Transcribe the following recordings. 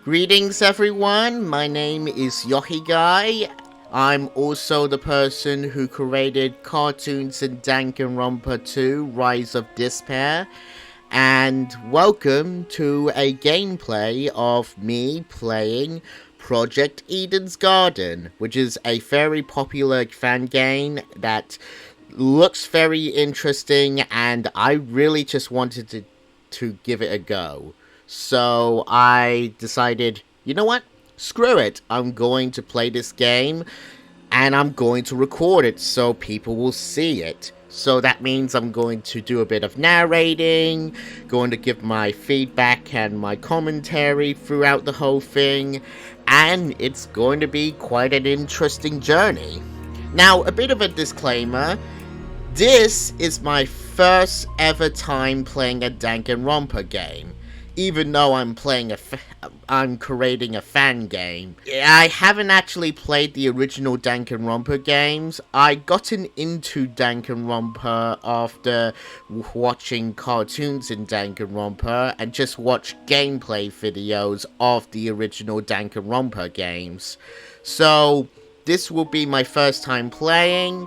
Greetings everyone, my name is Yohigai. I'm also the person who created cartoons in Danganronpa 2 Rise of Despair. And welcome to a gameplay of me playing Project Eden's Garden, which is a very popular fan game that looks very interesting, and I really just wanted to give it a go. So I decided, you know what? Screw it. I'm going to play this game and I'm going to record it so people will see it. So that means I'm going to do a bit of narrating, going to give my feedback and my commentary throughout the whole thing, and it's going to be quite an interesting journey. Now, a bit of a disclaimer. This is my first ever time playing a Danganronpa game. Even though I'm creating a fan game. I haven't actually played the original Danganronpa games. I gotten into Danganronpa after watching cartoons in Danganronpa and just watched gameplay videos of the original Danganronpa games. So this will be my first time playing.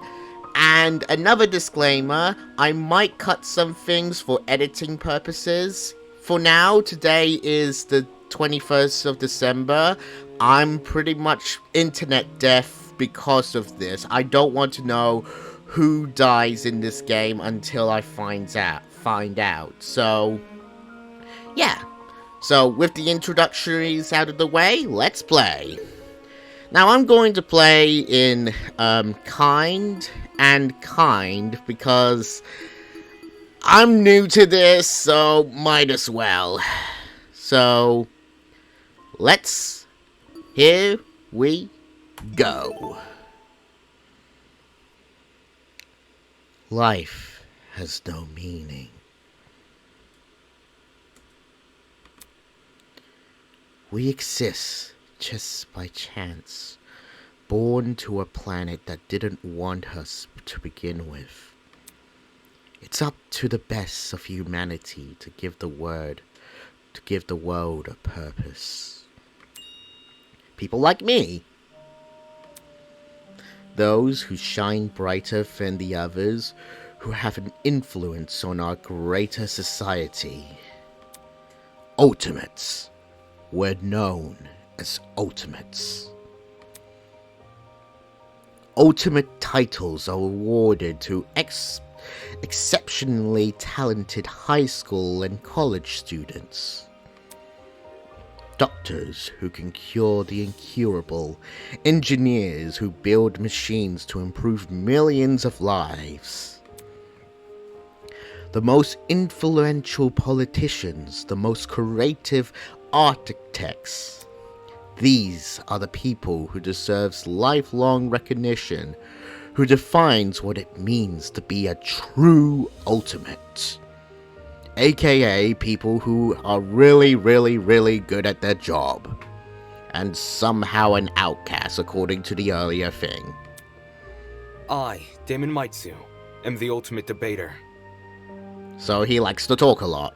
And another disclaimer, I might cut some things for editing purposes. For now, today is the 21st of December. I'm pretty much internet deaf because of this. I don't want to know who dies in this game until I find out. So, yeah. So, with the introductories out of the way, let's play. Now, I'm going to play in kind and kind because I'm new to this, so might as well. So, here we go. Life has no meaning. We exist just by chance, born to a planet that didn't want us to begin with. It's up to the best of humanity to give the world a purpose. People like me. Those who shine brighter than the others, who have an influence on our greater society. Ultimates. We're known as Ultimates. Ultimate titles are awarded to exceptionally talented high school and college students. Doctors who can cure the incurable. Engineers who build machines to improve millions of lives. The most influential politicians, the most creative architects. These are the people who deserve lifelong recognition, who defines what it means to be a true ultimate. AKA people who are really, really, really good at their job. And somehow an outcast according to the earlier thing. I, Damon Maitsu, am the ultimate debater. So he likes to talk a lot.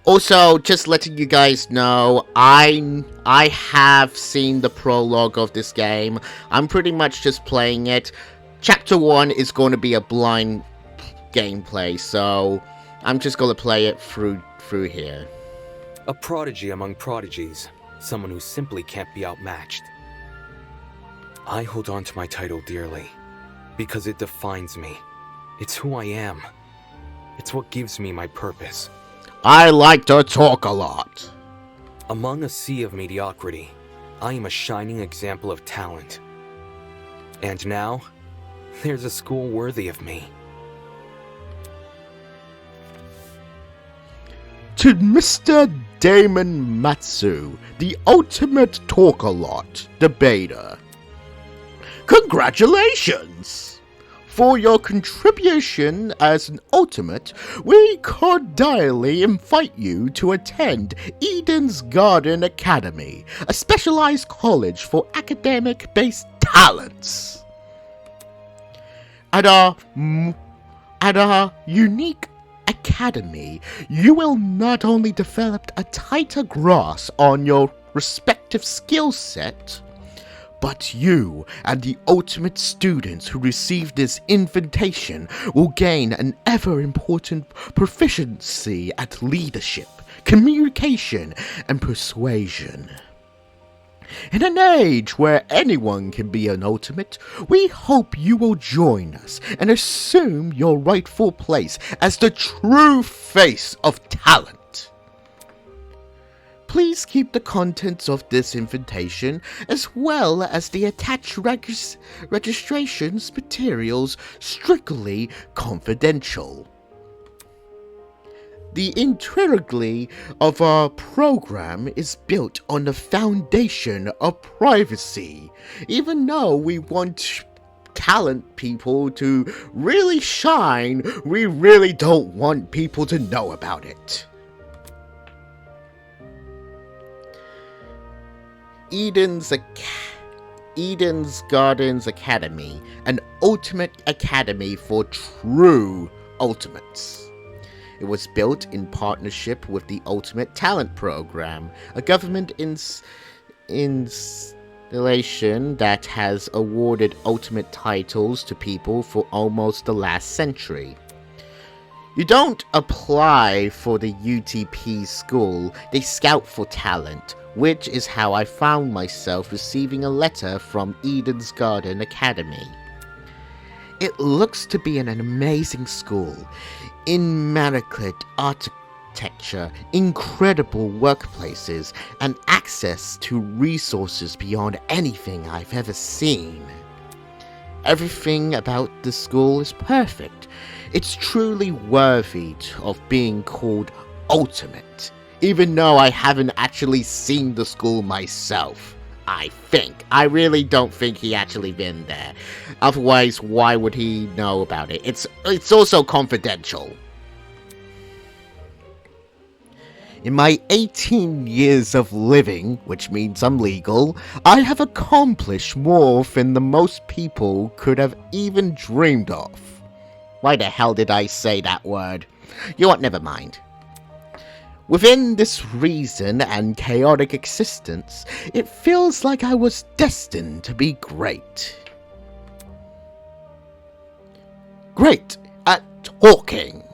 Also, just letting you guys know, I have seen the prologue of this game. I'm pretty much just playing it. Chapter 1 is going to be a blind gameplay, so I'm just going to play it through here. A prodigy among prodigies, someone who simply can't be outmatched. I hold on to my title dearly, because it defines me. It's who I am. It's what gives me my purpose. I like to talk a lot. Among a sea of mediocrity, I am a shining example of talent. And now, there's a school worthy of me. To Mr. Damon Matsu, the ultimate talk-a-lot debater. Congratulations! For your contribution as an ultimate, we cordially invite you to attend Eden's Garden Academy, a specialized college for academic-based talents. At our unique Academy, you will not only develop a tighter grasp on your respective skill set, but you and the ultimate students who receive this invitation will gain an ever-important proficiency at leadership, communication, and persuasion. In an age where anyone can be an ultimate, we hope you will join us and assume your rightful place as the true face of talent. Please keep the contents of this invitation, as well as the attached registrations materials, strictly confidential. The integrity of our program is built on the foundation of privacy. Even though we want talent people to really shine, we really don't want people to know about it. Eden's Gardens Academy, an ultimate academy for true ultimates. It was built in partnership with the Ultimate Talent Program, a government installation that has awarded ultimate titles to people for almost the last century. You don't apply for the UTP school, they scout for talent, which is how I found myself receiving a letter from Eden's Garden Academy. It looks to be an amazing school. Immaculate architecture, incredible workplaces, and access to resources beyond anything I've ever seen. Everything about the school is perfect. It's truly worthy of being called ultimate, even though I haven't actually seen the school myself. I really don't think he actually been there. Otherwise, why would he know about it? It's also confidential. In my 18 years of living, which means I'm legal, I have accomplished more than the most people could have even dreamed of. Why the hell did I say that word? You know what, never mind. Within this reason and chaotic existence, it feels like I was destined to be great. Great at talking.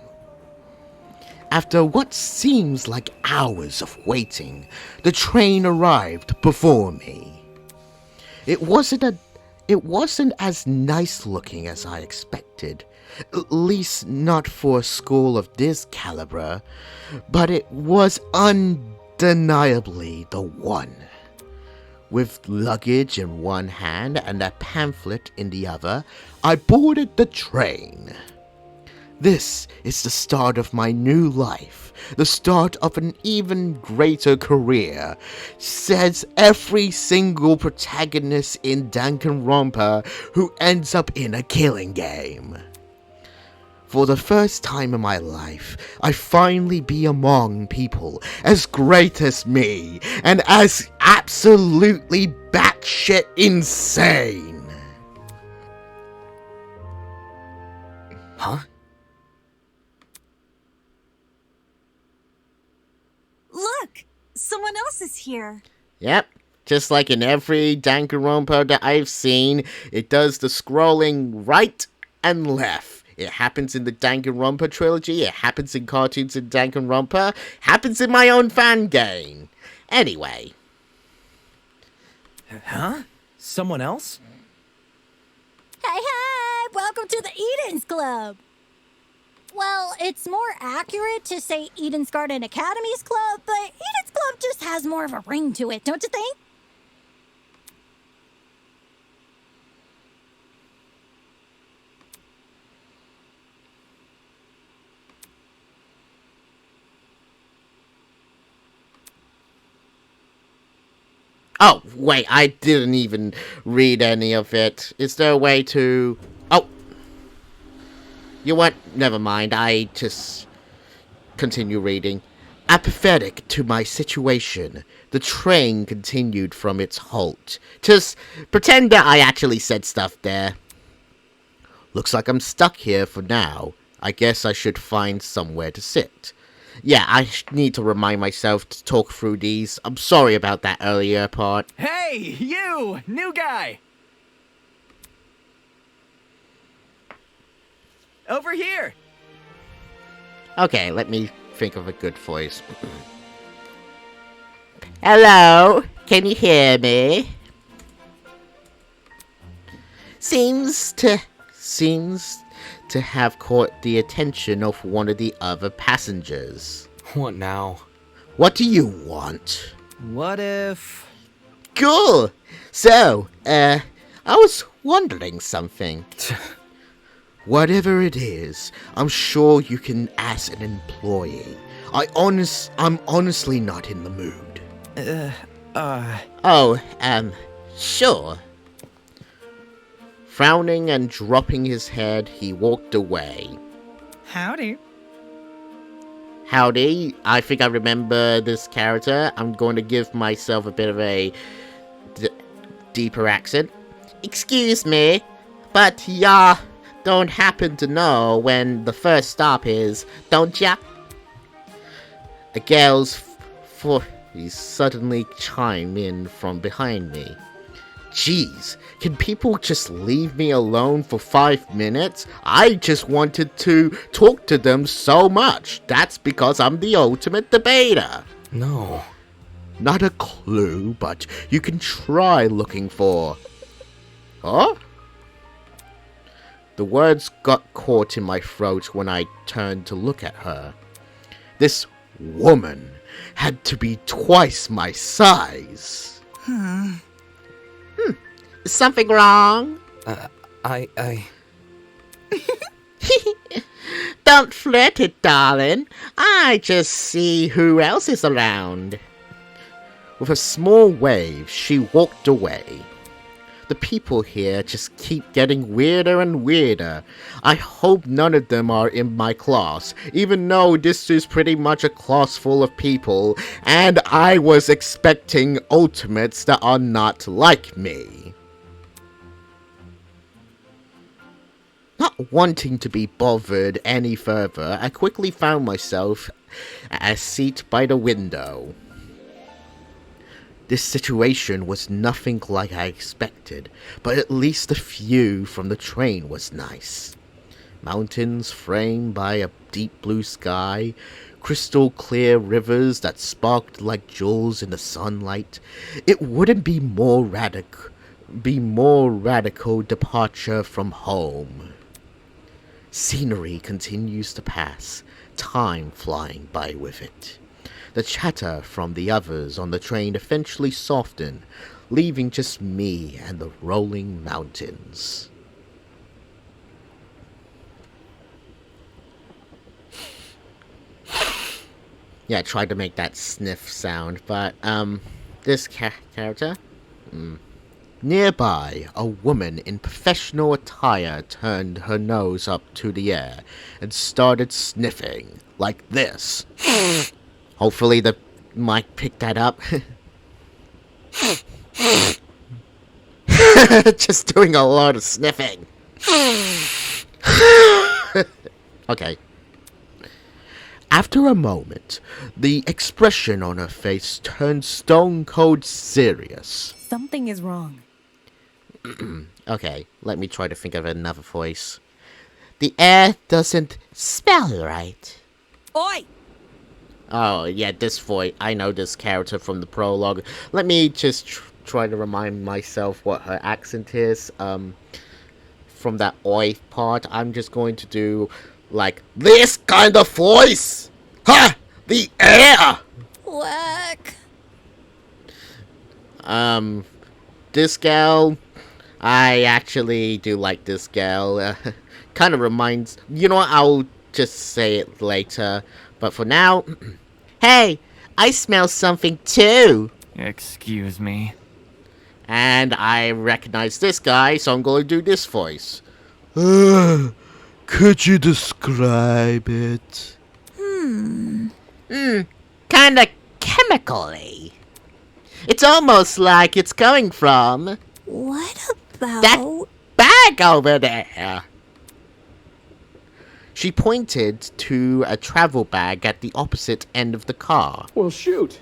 After what seems like hours of waiting, the train arrived before me. It wasn't as nice looking as I expected. At least not for a school of this caliber, but it was undeniably the one. With luggage in one hand and a pamphlet in the other, I boarded the train. This is the start of my new life, the start of an even greater career, says every single protagonist in Danganronpa who ends up in a killing game. For the first time in my life, I finally be among people as great as me, and as absolutely batshit insane. Huh? Look! Someone else is here. Yep. Just like in every Danganronpa that I've seen, it does the scrolling right and left. It happens in the Danganronpa trilogy, it happens in cartoons in Danganronpa, happens in my own fan game. Anyway. Huh? Someone else? Hey, welcome to the Eden's Club. Well, it's more accurate to say Eden's Garden Academy's Club, but Eden's Club just has more of a ring to it, don't you think? Oh, wait, I didn't even read any of it. Is there a way to... Oh! You know what? Never mind, I just... continue reading. Apathetic to my situation, the train continued from its halt. Just pretend that I actually said stuff there. Looks like I'm stuck here for now. I guess I should find somewhere to sit. Yeah, I need to remind myself to talk through these. I'm sorry about that earlier part. Hey, you! New guy! Over here! Okay, let me think of a good voice. Hello, can you hear me? Seems to have caught the attention of one of the other passengers. What now? What do you want? What if... Cool! So, I was wondering something. Whatever it is, I'm sure you can ask an employee. I'm honestly not in the mood. Sure. Frowning and dropping his head, he walked away. Howdy. Howdy, I think I remember this character. I'm going to give myself a bit of a deeper accent. Excuse me, but ya don't happen to know when the first stop is, don't ya? A gal's he suddenly chimed in from behind me. Jeez, can people just leave me alone for 5 minutes? I just wanted to talk to them so much. That's because I'm the ultimate debater. No. Not a clue, but you can try looking for... Huh? The words got caught in my throat when I turned to look at her. This woman had to be twice my size. Is something wrong? Don't flirt it, darling. I just see who else is around. With a small wave, she walked away. The people here just keep getting weirder and weirder. I hope none of them are in my class, even though this is pretty much a class full of people, and I was expecting ultimates that are not like me. Not wanting to be bothered any further, I quickly found myself at a seat by the window. This situation was nothing like I expected, but at least the view from the train was nice. Mountains framed by a deep blue sky, crystal clear rivers that sparkled like jewels in the sunlight. It wouldn't be more radical departure from home. Scenery continues to pass, time flying by with it. The chatter from the others on the train eventually softened, leaving just me and the rolling mountains. Yeah, I tried to make that sniff sound, but, this character? Nearby, a woman in professional attire turned her nose up to the air and started sniffing, like this. Hopefully the mic picked that up. Just doing a lot of sniffing. Okay. After a moment, the expression on her face turned stone cold serious. Something is wrong. Okay, let me try to think of another voice. The air doesn't smell right. Oi! Oh, yeah, this voice. I know this character from the prologue. Let me just try to remind myself what her accent is. From that oi part, I'm just going to do, like, this kind of voice! Ha! The air! Whack. This gal, I actually do like this gal. Kind of reminds... You know what, I'll just say it later. But for now... Hey, I smell something too! Excuse me. And I recognize this guy, so I'm going to do this voice. Could you describe it? Kinda chemically. It's almost like it's coming from... What about... that bag over there. She pointed to a travel bag at the opposite end of the car. Well, shoot.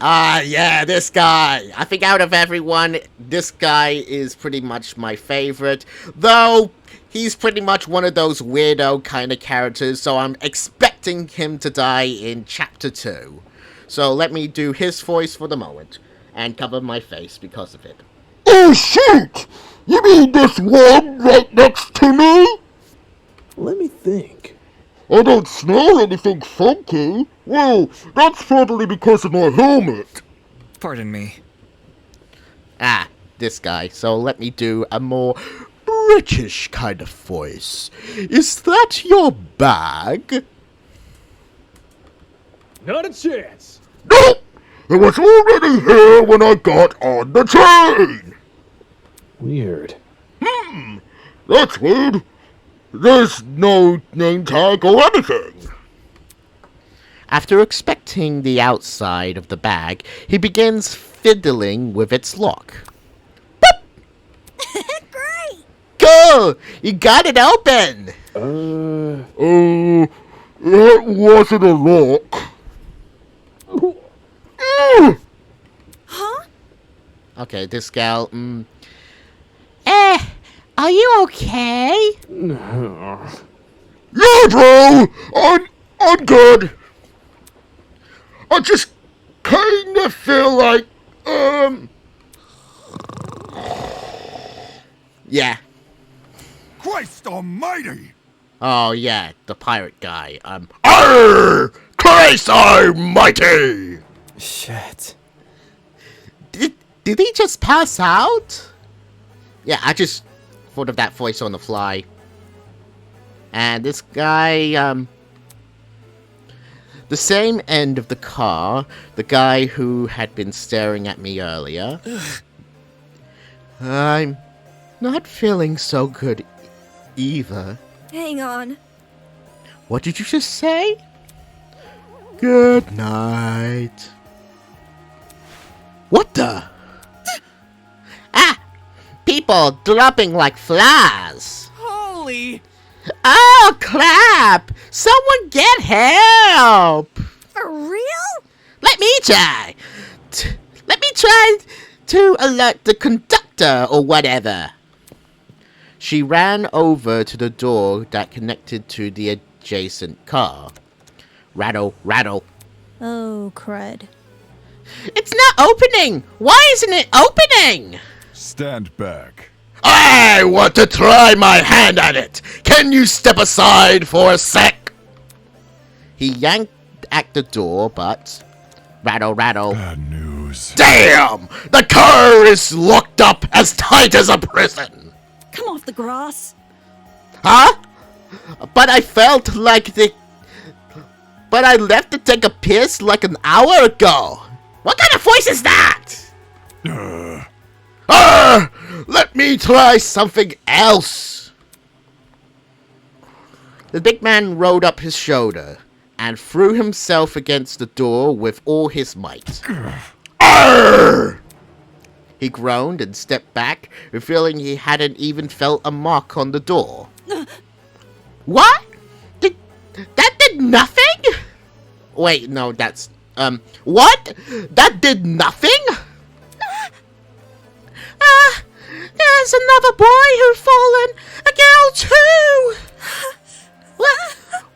Yeah, this guy. I think out of everyone, this guy is pretty much my favorite. Though, he's pretty much one of those weirdo kind of characters, so I'm expecting him to die in Chapter 2. So let me do his voice for the moment, and cover my face because of it. Oh shoot! You mean this one right next to me? Let me think. I don't smell anything funky. Well, that's probably because of my helmet. Pardon me. Ah, this guy. So let me do a more British kind of voice. Is that your bag? Not a chance. Nope! It was already here when I got on the train! Weird. That's weird. There's no name tag or anything. After inspecting the outside of the bag, he begins fiddling with its lock. Great! Go! You got it open! That wasn't a lock. Huh? Okay, this gal, are you okay? Yeah, bro! I'm good. I just kinda feel like, Yeah. Christ almighty! Oh, yeah, the pirate guy. Arr! Christ almighty! Shit. Did he just pass out? Yeah, I just thought of that voice on the fly. And this guy, the same end of the car, the guy who had been staring at me earlier. I'm not feeling so good either. Hang on. What did you just say? Good night. What the? Ah! People dropping like flies. Holy! Oh, crap! Someone get help! For real? Let me try! Let me try to alert the conductor or whatever. She ran over to the door that connected to the adjacent car. Rattle, rattle. Oh, crud. It's not opening! Why isn't it opening? Stand back. I want to try my hand at it! Can you step aside for a sec? He yanked at the door, but... Rattle, rattle. Bad news. Damn! The car is locked up as tight as a prison! Come off the grass. Huh? But I felt like the... But I left to take a piss like an hour ago. What kind of voice is that? Let me try something else! The big man rolled up his shoulder and threw himself against the door with all his might. Arr! He groaned and stepped back, revealing he hadn't even felt a mark on the door. What? That did nothing? Wait, no, that's... What? That did nothing? There's another boy who's fallen. A girl too.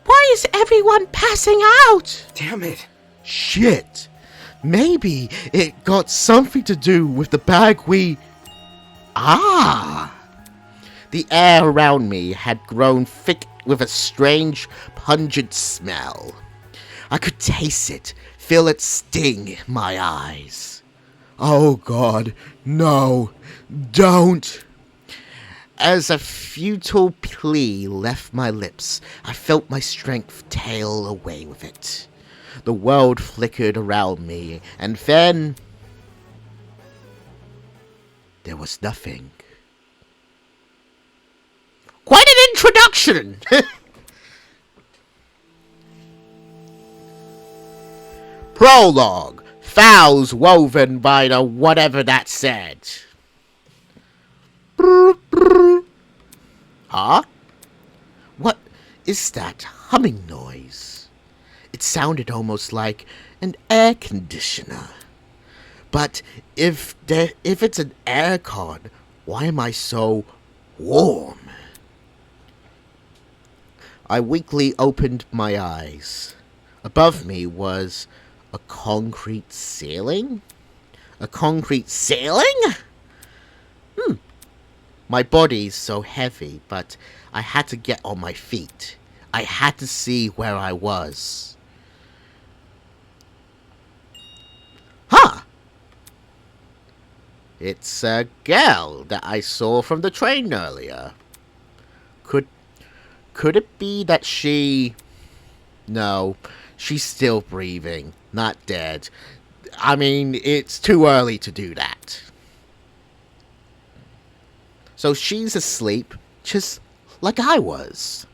Why is everyone passing out? Damn it. Shit. Maybe it got something to do with the bag we... Ah. The air around me had grown thick with a strange, pungent smell. I could taste it, feel it sting in my eyes. Oh God, no, don't. As a futile plea left my lips, I felt my strength tail away with it. The world flickered around me, and then... there was nothing. Quite an introduction! Prologue. Vows woven by the whatever that said. Huh? What is that humming noise? It sounded almost like an air conditioner. But if it's an aircon, why am I so warm? I weakly opened my eyes. Above me was a concrete ceiling? A concrete ceiling? My body's so heavy, but I had to get on my feet. I had to see where I was. Huh! It's a girl that I saw from the train earlier. Could it be that she... No, she's still breathing, not dead. I mean, it's too early to do that. So she's asleep, just like I was.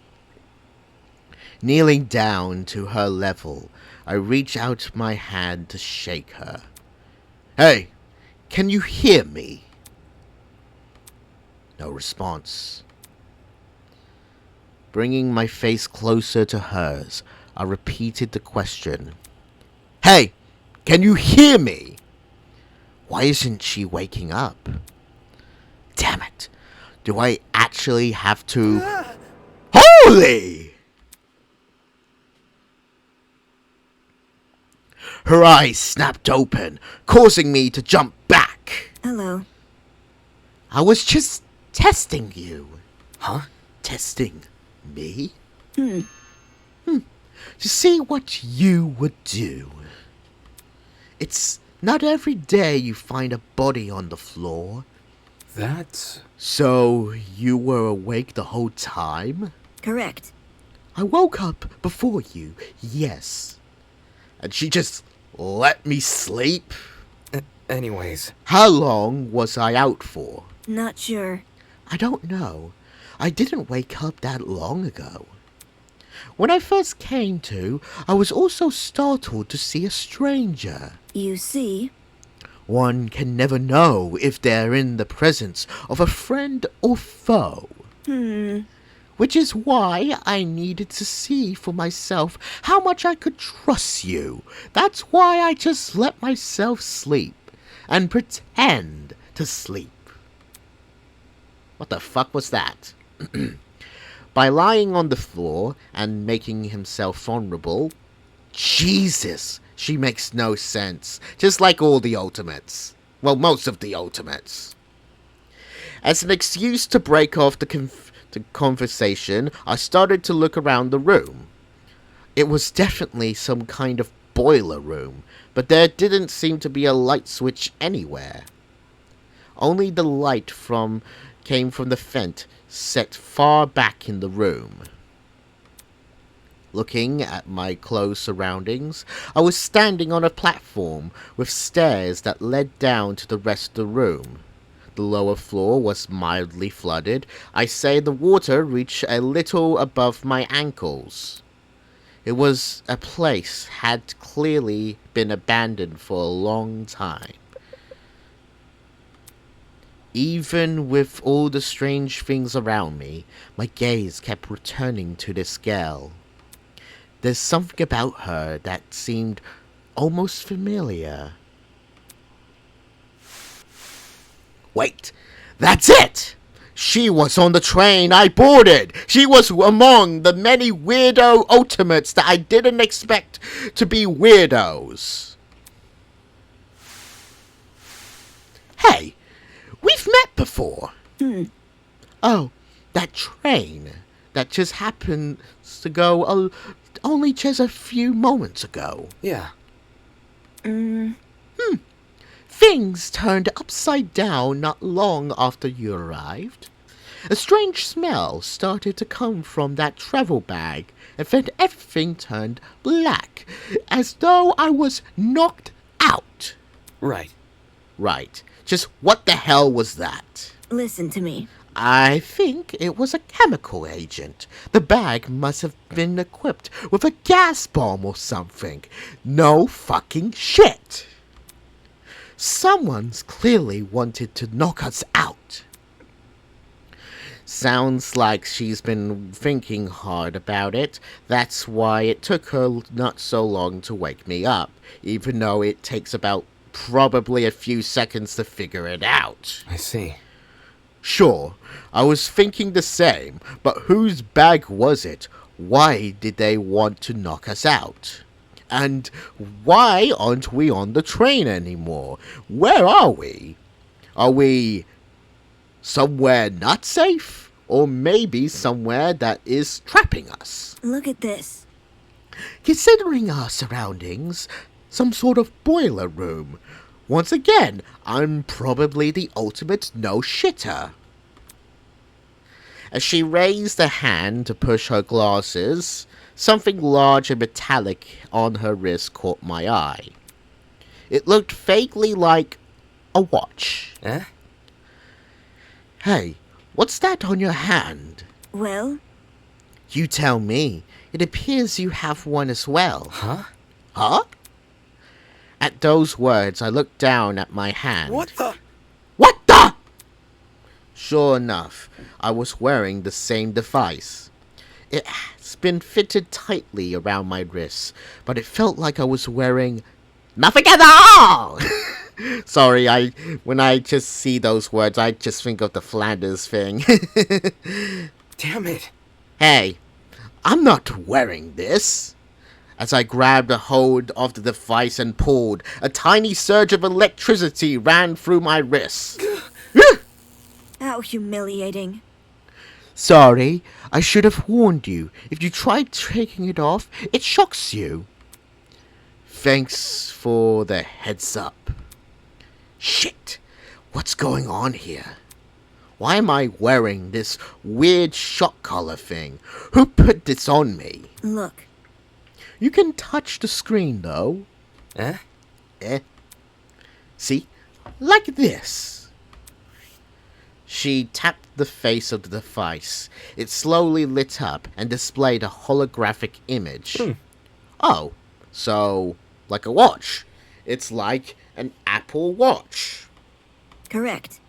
Kneeling down to her level, I reach out my hand to shake her. Hey, can you hear me? No response. Bringing my face closer to hers, I repeated the question. Hey, can you hear me? Why isn't she waking up? Damn it. Do I actually have to... Holy! Her eyes snapped open, causing me to jump back. Hello. I was just testing you. Huh? Testing me? To see what you would do. It's not every day you find a body on the floor. That's... So, you were awake the whole time? Correct. I woke up before you, yes. And she just let me sleep? Anyways. How long was I out for? Not sure. I don't know. I didn't wake up that long ago. When I first came to, I was also startled to see a stranger. You see? One can never know if they're in the presence of a friend or foe. Which is why I needed to see for myself how much I could trust you. That's why I just let myself sleep and pretend to sleep. What the fuck was that? By lying on the floor and making himself vulnerable, Jesus, she makes no sense. Just like all the ultimates. Well, most of the ultimates. As an excuse to break off the conversation, I started to look around the room. It was definitely some kind of boiler room, but there didn't seem to be a light switch anywhere. Only the light came from the vent set far back in the room. Looking at my close surroundings, I was standing on a platform with stairs that led down to the rest of the room. The lower floor was mildly flooded. I say the water reached a little above my ankles. It was a place had clearly been abandoned for a long time. Even with all the strange things around me, my gaze kept returning to this girl. There's something about her that seemed almost familiar. Wait, that's it! She was on the train I boarded! She was among the many weirdo ultimates that I didn't expect to be weirdos. Hey, we've met before. Oh, that train that just happened to go only just a few moments ago. Yeah. Things turned upside down not long after you arrived. A strange smell started to come from that travel bag, and then everything turned black, as though I was knocked out. Right. Right. Just what the hell was that? Listen to me. I think it was a chemical agent. The bag must have been equipped with a gas bomb or something. No fucking shit. Someone's clearly wanted to knock us out. Sounds like she's been thinking hard about it. That's why it took her not so long to wake me up, even though it takes about probably a few seconds to figure it out. I see. Sure, I was thinking the same, but whose bag was it? Why did they want to knock us out? And why aren't we on the train anymore? Where are we? Are we somewhere not safe? Or maybe somewhere that is trapping us? Look at this. Considering our surroundings, some sort of boiler room. Once again, I'm probably the ultimate no-shitter. As she raised a hand to push her glasses, something large and metallic on her wrist caught my eye. It looked vaguely like a watch. Eh? Hey, what's that on your hand? Well, You tell me. It appears you have one as well. Huh? Huh? At those words, I looked down at my hand. What the? What the? Sure enough, I was wearing the same device. It has been fitted tightly around my wrists, but it felt like I was wearing nothing at all! Sorry, when I just see those words, I just think of the Flanders thing. Damn it. Hey, I'm not wearing this. As I grabbed a hold of the device and pulled, a tiny surge of electricity ran through my wrists. how humiliating. Sorry, I should have warned you. If you try taking it off, it shocks you. Thanks for the heads up. Shit, what's going on here? Why am I wearing this weird shock collar thing? Who put this on me? Look, You can touch the screen though. Eh? See? Like this. She tapped the face of the device. It slowly lit up and displayed a holographic image. Oh, so like a watch. It's like an Apple Watch. correct.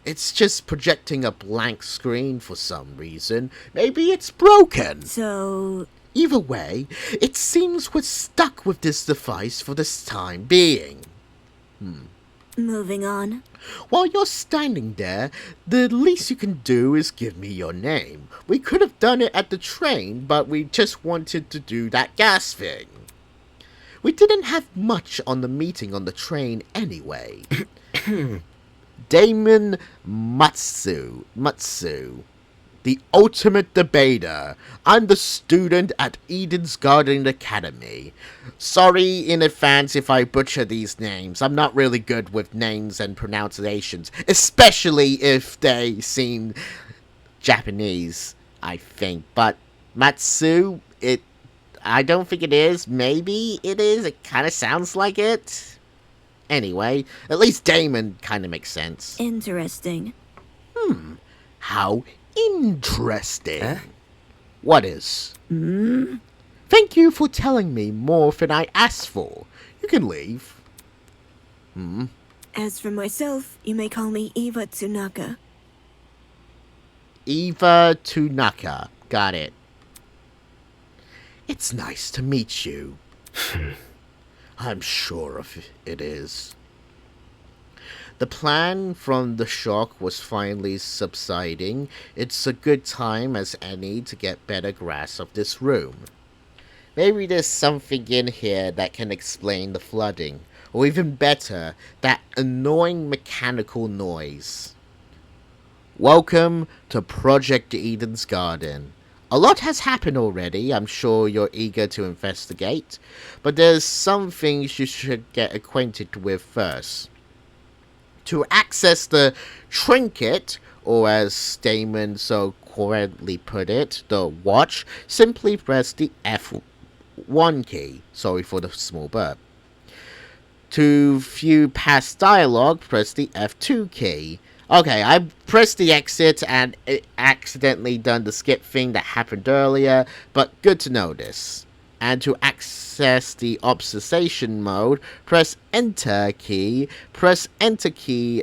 It's just projecting a blank screen for some reason. Maybe it's broken. So, Either way, it seems we're stuck with this device for this time being. moving on. While you're standing there, the least you can do is give me your name. We could have done it at the train, but we just wanted to do that gas thing. We didn't have much on the meeting on the train anyway. Damon Matsu, the ultimate debater. I'm the student at Eden's Garden Academy. Sorry in advance if I butcher these names. I'm not really good with names and pronunciations, especially if they seem Japanese, I think. But Matsu, I don't think it is. Maybe it is. It kind of sounds like it. Anyway, at least Damon kind of makes sense. Interesting. How interesting. Eh? What is? Thank you for telling me more than I asked for. You can leave. As for myself, you may call me Eva Tsunaka. Eva Tunaka. Got it. It's nice to meet you. I'm sure of it is. The plan from the shock was finally subsiding. It's a good time as any to get better grasp of this room. Maybe there's something in here that can explain the flooding. Or even better, that annoying mechanical noise. Welcome to Project Eden's Garden. A lot has happened already, I'm sure you're eager to investigate, but there's some things you should get acquainted with first. To access the trinket, or as Damon so correctly put it, the watch, simply press the F1 key. Sorry for the small burp. To view past dialogue, press the F2 key. Okay, I pressed the exit and it accidentally done the skip thing that happened earlier, but good to know this. And to access the observation mode, press enter key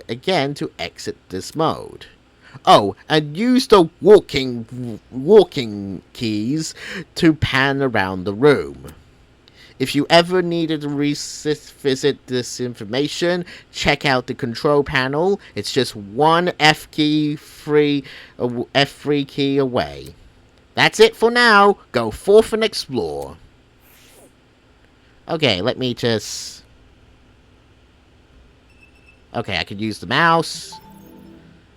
again to exit this mode. Oh, and use the walking keys to pan around the room. If you ever needed to revisit this information, check out the control panel. It's just one F3 key away. That's it for now. Go forth and explore. Okay, let me just... Okay, I could use the mouse.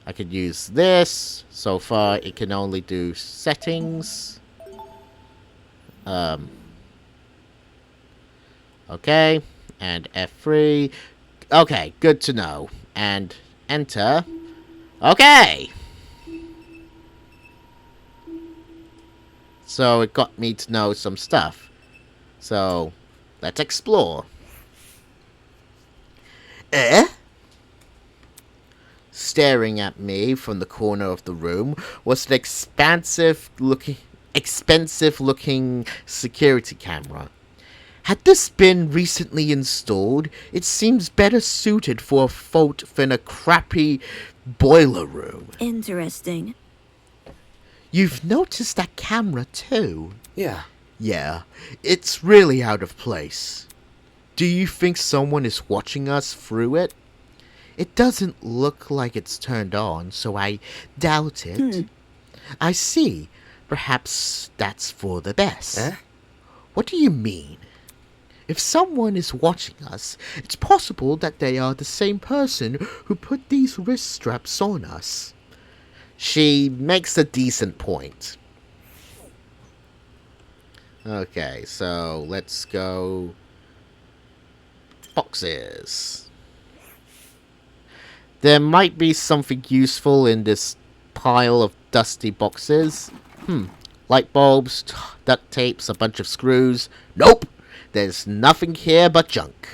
I could use this. So far, it can only do settings. Okay, and F3. Okay, good to know. And enter. Okay! So it got me to know some stuff. So, let's explore. Staring at me from the corner of the room was an expensive looking security camera. Had this been recently installed, it seems better suited for a vault than a crappy boiler room. Interesting. You've noticed that camera too? Yeah. Yeah, it's really out of place. Do you think someone is watching us through it? It doesn't look like it's turned on, so I doubt it. I see. Perhaps that's for the best. Eh? What do you mean? If someone is watching us, it's possible that they are the same person who put these wrist straps on us. She makes a decent point. Okay, so let's go... Boxes. There might be something useful in this pile of dusty boxes. Light bulbs, duct tapes, a bunch of screws. Nope! There's nothing here but junk.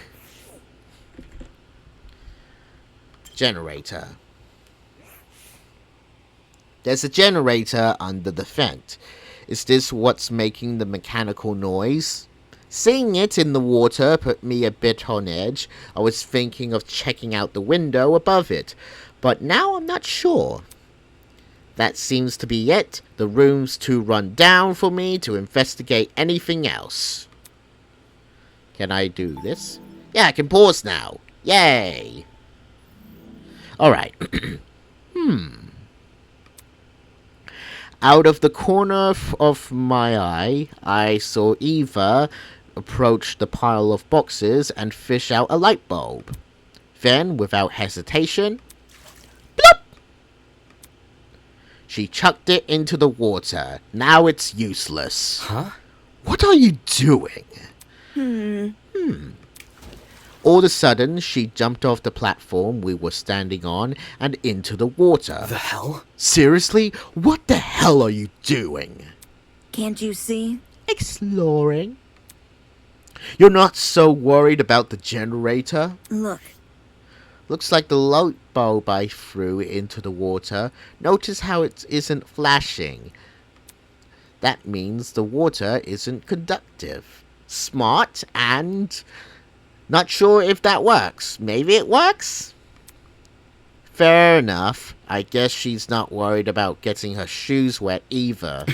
Generator. There's a generator under the vent. Is this what's making the mechanical noise? Seeing it in the water put me a bit on edge. I was thinking of checking out the window above it, but now I'm not sure. That seems to be it. The room's too run down for me to investigate anything else. Can I do this? Yeah, I can pause now. Yay! Alright. Out of the corner of my eye, I saw Eva approach the pile of boxes and fish out a light bulb. Then, without hesitation, plop! She chucked it into the water. Now it's useless. Huh? What are you doing? All of a sudden, she jumped off the platform we were standing on and into the water. The hell? Seriously? What the hell are you doing? Can't you see? Exploring. You're not so worried about the generator? Look, Looks like the light bulb I threw into the water. Notice how it isn't flashing. That means the water isn't conductive. Smart, and not sure if that works. Maybe it works? Fair enough. I guess she's not worried about getting her shoes wet either.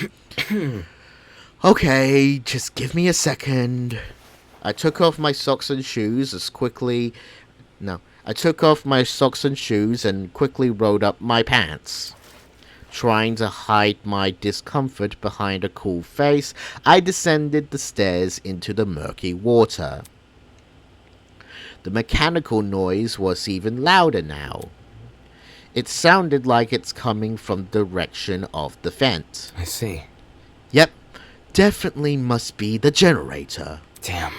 Okay, just give me a second. I took off my socks and shoes and quickly rolled up my pants. Trying to hide my discomfort behind a cool face, I descended the stairs into the murky water. The mechanical noise was even louder now. It sounded like it's coming from the direction of the vent. I see. Yep, definitely must be the generator. Damn.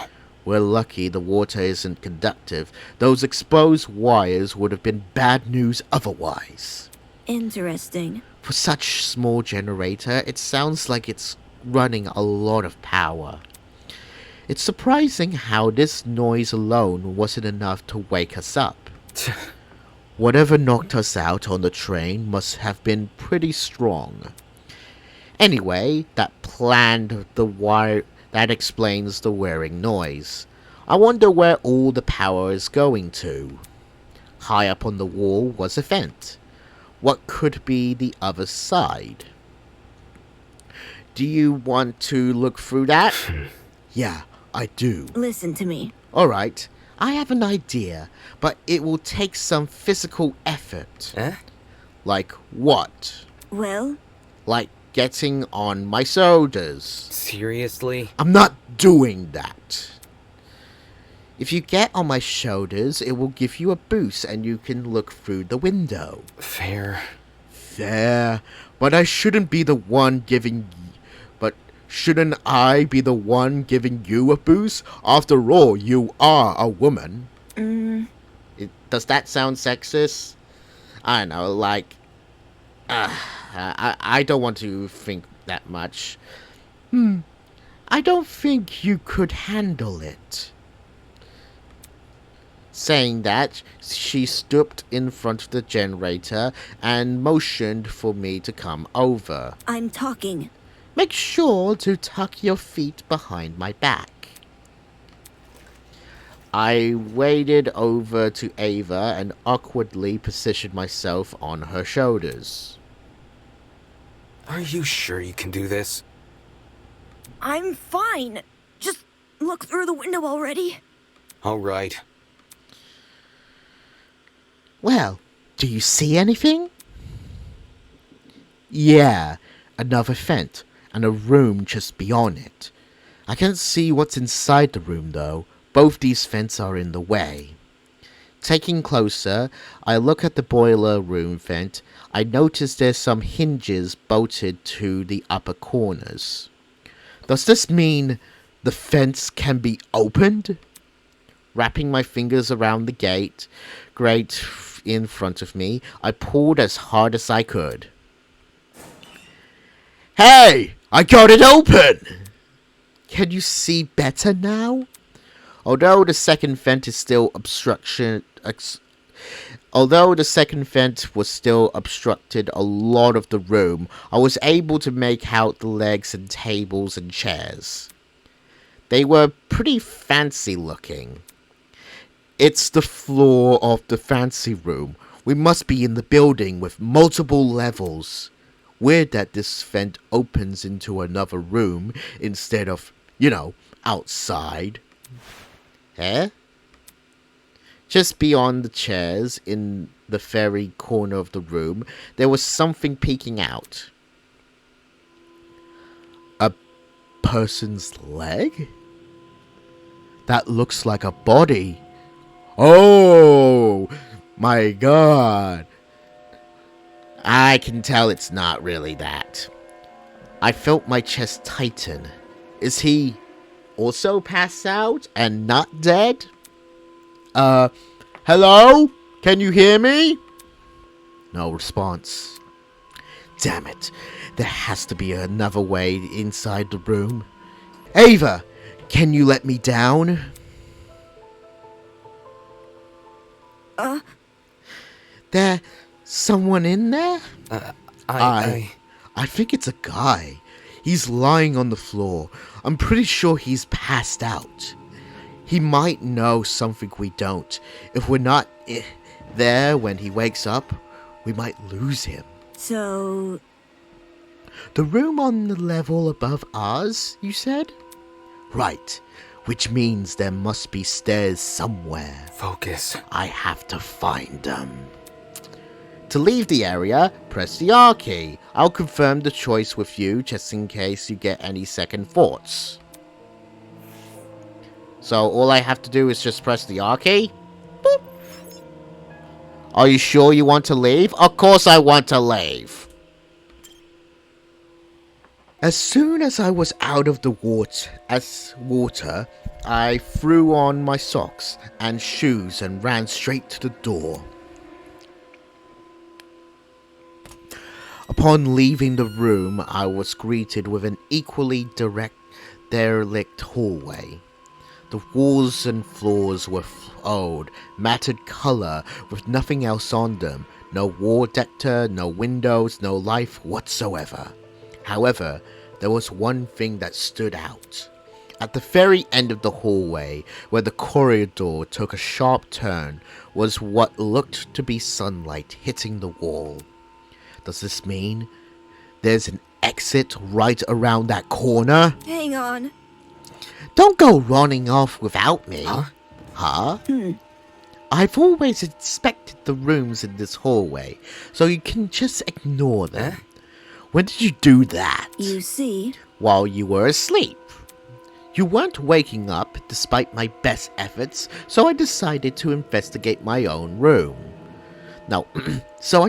We're lucky the water isn't conductive. Those exposed wires would have been bad news otherwise. interesting. For such small generator, it sounds like it's running a lot of power. It's surprising how this noise alone wasn't enough to wake us up. Whatever knocked us out on the train must have been pretty strong. Anyway, that explains the whirring noise. I wonder where all the power is going to. High up on the wall was a vent. what could be the other side. Do you want to look through that? Yeah, I do. Listen to me. Alright, I have an idea, but it will take some physical effort. Eh? Like what? Well, Like getting on my shoulders. Seriously? I'm not doing that. If you get on my shoulders, it will give you a boost and you can look through the window. Fair. Fair, but I shouldn't be the one giving... But shouldn't I be the one giving you a boost? After all, you are a woman. Does that sound sexist? I don't know, like... I don't want to think that much. I don't think you could handle it. Saying that, she stooped in front of the generator and motioned for me to come over. I'm talking. Make sure to tuck your feet behind my back. I waded over to Ava and awkwardly positioned myself on her shoulders. Are you sure you can do this? I'm fine. Just look through the window already. Alright. Well, do you see anything? Yeah, another vent and a room just beyond it. I can't see what's inside the room though. Both these vents are in the way. Taking closer, I look at the boiler room vent. I notice there's some hinges bolted to the upper corners. Does this mean the vents can be opened? Wrapping my fingers around the grate in front of me, I pulled as hard as I could. Hey! I got it open! Can you see better now? Although the second vent was still obstructed a lot of the room, I was able to make out the legs and tables and chairs. They were pretty fancy looking. It's the floor of the fancy room. We must be in the building with multiple levels. Weird that this vent opens into another room instead of, outside. Eh? Just beyond the chairs, in the very corner of the room, there was something peeking out. A person's leg? That looks like a body. Oh my god. I can tell it's not really that. I felt my chest tighten. Is he also passed out and not dead? Hello? Can you hear me? No response. Damn it. There has to be another way inside the room. Ava, can you let me down? There someone in there? I think it's a guy. He's lying on the floor. I'm pretty sure he's passed out. He might know something we don't. If we're not there when he wakes up, we might lose him. So... The room on the level above ours, you said? Right. Which means there must be stairs somewhere. Focus. I have to find them. To leave the area, press the R key. I'll confirm the choice with you just in case you get any second thoughts. So all I have to do is just press the R key? Boop. Are you sure you want to leave? Of course I want to leave. As soon as I was out of the water, I threw on my socks and shoes and ran straight to the door. Upon leaving the room, I was greeted with an equally derelict hallway. The walls and floors were old, matted color with nothing else on them. No wall decor, no windows, no life whatsoever. However, there was one thing that stood out. At the very end of the hallway, where the corridor took a sharp turn, was what looked to be sunlight hitting the wall. Does this mean there's an exit right around that corner? Hang on. Don't go running off without me. Huh? Huh? I've always inspected the rooms in this hallway, so you can just ignore them. When did you do that? You see, While you were asleep. You weren't waking up despite my best efforts, so I decided to investigate my own room. No, so I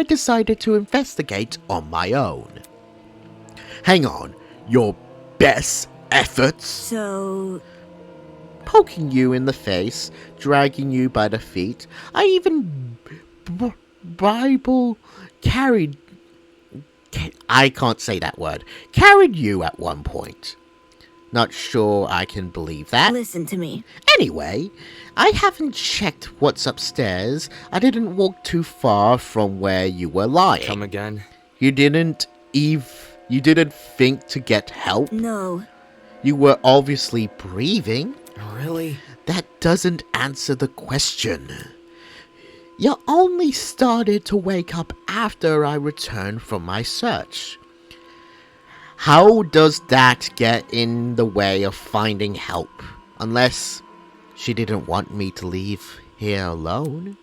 decided to investigate on my own. Hang on, your best efforts? so Poking you in the face, dragging you by the feet. I even Bible carried. I can't say that word. Carried you at one point. Not sure I can believe that. listen to me. Anyway, I haven't checked what's upstairs. I didn't walk too far from where you were lying. Come again? You didn't think to get help? No, You were obviously breathing. Really? That doesn't answer the question. You only started to wake up after I returned from my search. How does that get in the way of finding help? Unless she didn't want me to leave here alone?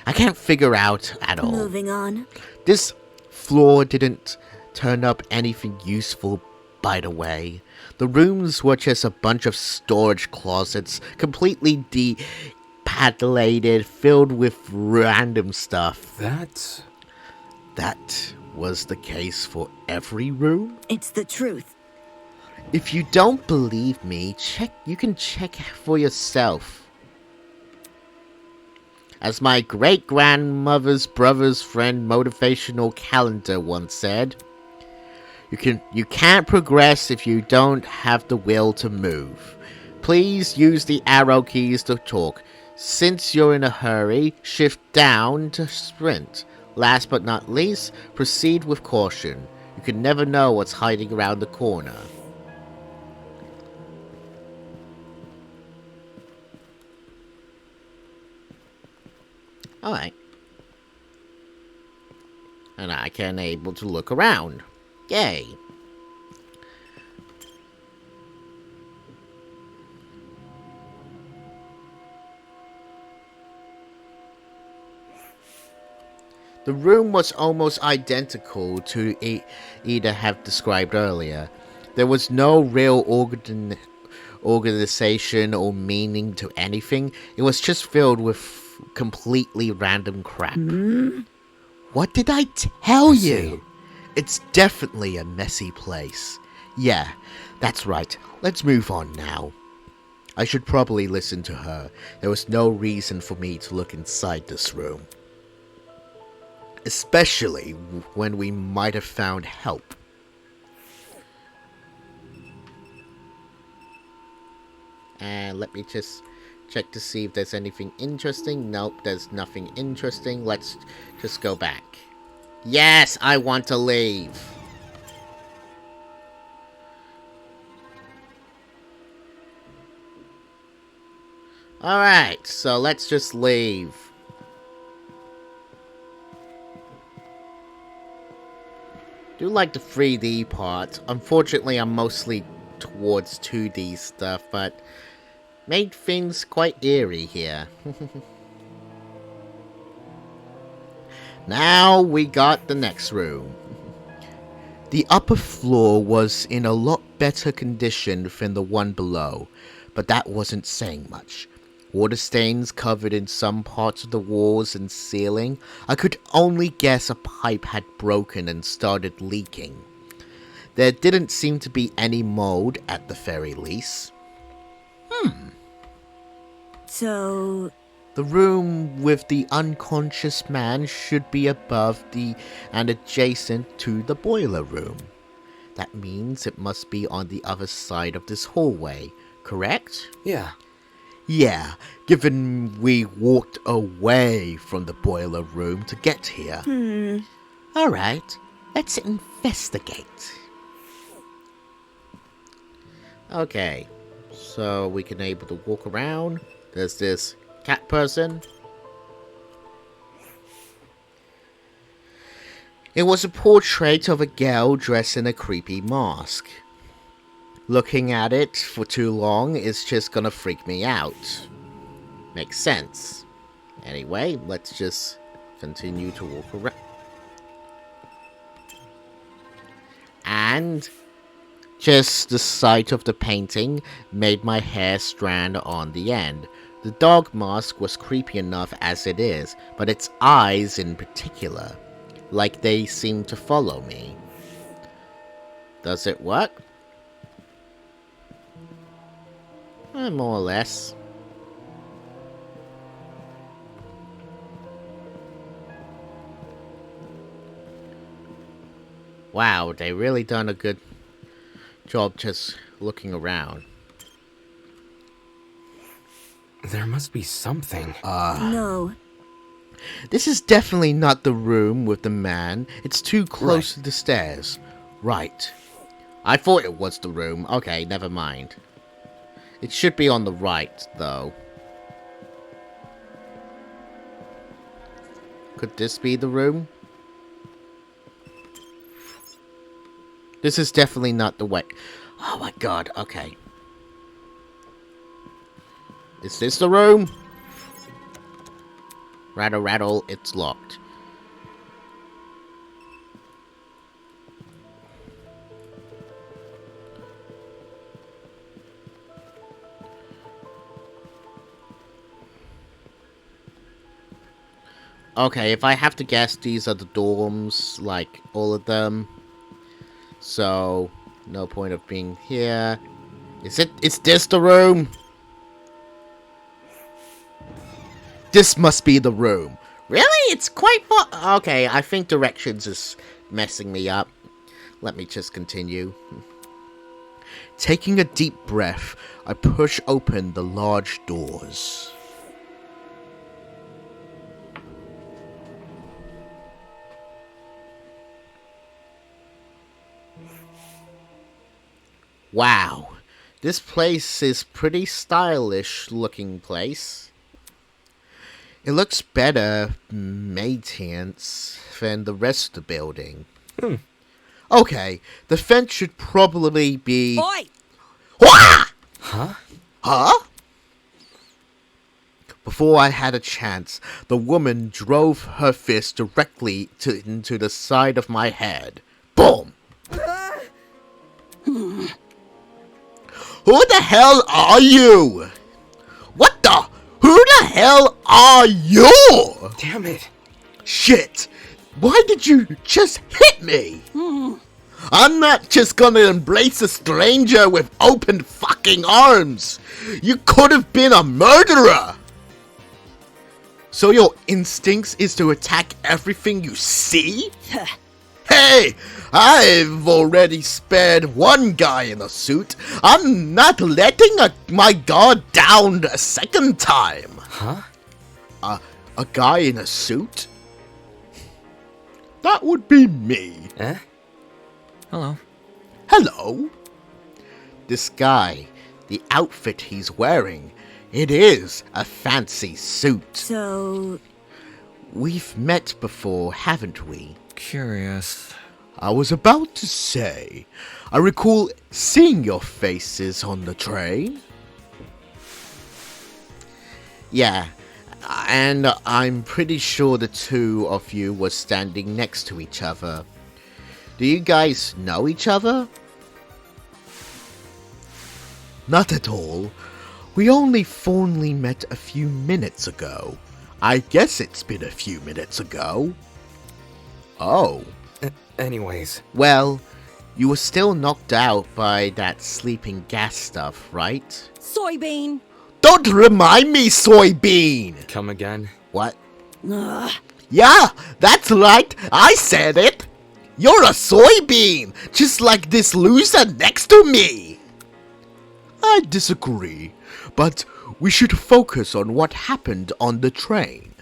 I can't figure out at all. moving on. This floor didn't turn up anything useful, by the way. The rooms were just a bunch of storage closets, completely depatulated, filled with random stuff. That Was the case for every room? It's the truth. If you don't believe me, you can check for yourself. As my great-grandmother's brother's friend motivational calendar once said, you can't progress if you don't have the will to move. Please use the arrow keys to talk. Since you're in a hurry, shift down to sprint. Last but not least, proceed with caution. You can never know what's hiding around the corner. Alright. And I can able to look around. Yay. The room was almost identical to Ida have described earlier. There was no real organization or meaning to anything. It was just filled with completely random crap. What did I tell you? It's definitely a messy place. Yeah, that's right. Let's move on now. I should probably listen to her. There was no reason for me to look inside this room. Especially when we might have found help. And let me just check to see if there's anything interesting. Nope, there's nothing interesting. Let's just go back. Yes, I want to leave. Alright, so let's just leave. Do like the 3D part. Unfortunately, I'm mostly towards 2D stuff, but made things quite eerie here. Now we got the next room. The upper floor was in a lot better condition than the one below, but that wasn't saying much. Water stains covered in some parts of the walls and ceiling. I could only guess a pipe had broken and started leaking. There didn't seem to be any mold at the very least. So, The room with the unconscious man should be above and adjacent to the boiler room. That means it must be on the other side of this hallway, correct? Yeah. Yeah, given we walked away from the boiler room to get here. Alright, let's investigate. Okay, so we can able to walk around. There's this cat person. It was a portrait of a girl dressed in a creepy mask. Looking at it for too long is just gonna freak me out. Makes sense. Anyway, let's just continue to walk around. And just the sight of the painting made my hair stand on the end. The dog mask was creepy enough as it is, but its eyes in particular, like they seem to follow me. Does it work? More or less. Wow, they really done a good job just looking around. There must be something. No. This is definitely not the room with the man. It's too close to the stairs. Right. I thought it was the room. Okay, never mind. It should be on the right, though. Could this be the room? This is definitely not the way. Oh my god, okay. Is this the room? Rattle, rattle, it's locked. Okay, if I have to guess, these are the dorms, like, all of them. So, no point of being here. Is this the room? This must be the room. Really? It's quite far. Okay, I think directions is messing me up. Let me just continue. Taking a deep breath, I push open the large doors. Wow, this place is pretty stylish looking place. It looks better maintenance than the rest of the building. Okay, the fence should probably be... Oi! Wah! Huh? Huh? Before I had a chance, the woman drove her fist directly into the side of my head. Boom! Who the hell are you? What the? Who the hell are you? Damn it. Shit! Why did you just hit me? I'm not just gonna embrace a stranger with open fucking arms. You could have been a murderer. So your instincts is to attack everything you see? Hey, I've already spared one guy in a suit. I'm not letting my guard down a second time. Huh? A guy in a suit? That would be me. Eh? Hello. Hello? This guy, the outfit he's wearing, it is a fancy suit. So, We've met before, haven't we? Curious. I was about to say, I recall seeing your faces on the train. Yeah, and I'm pretty sure the two of you were standing next to each other. Do you guys know each other? Not at all. We only formally met a few minutes ago. I guess it's been a few minutes ago. Oh. Anyways. Well, you were still knocked out by that sleeping gas stuff, right? soybean. Don't remind me, soybean! Come again? What? Ugh. Yeah, that's right, I said it! You're a soybean, just like this loser next to me! I disagree, but we should focus on what happened on the train.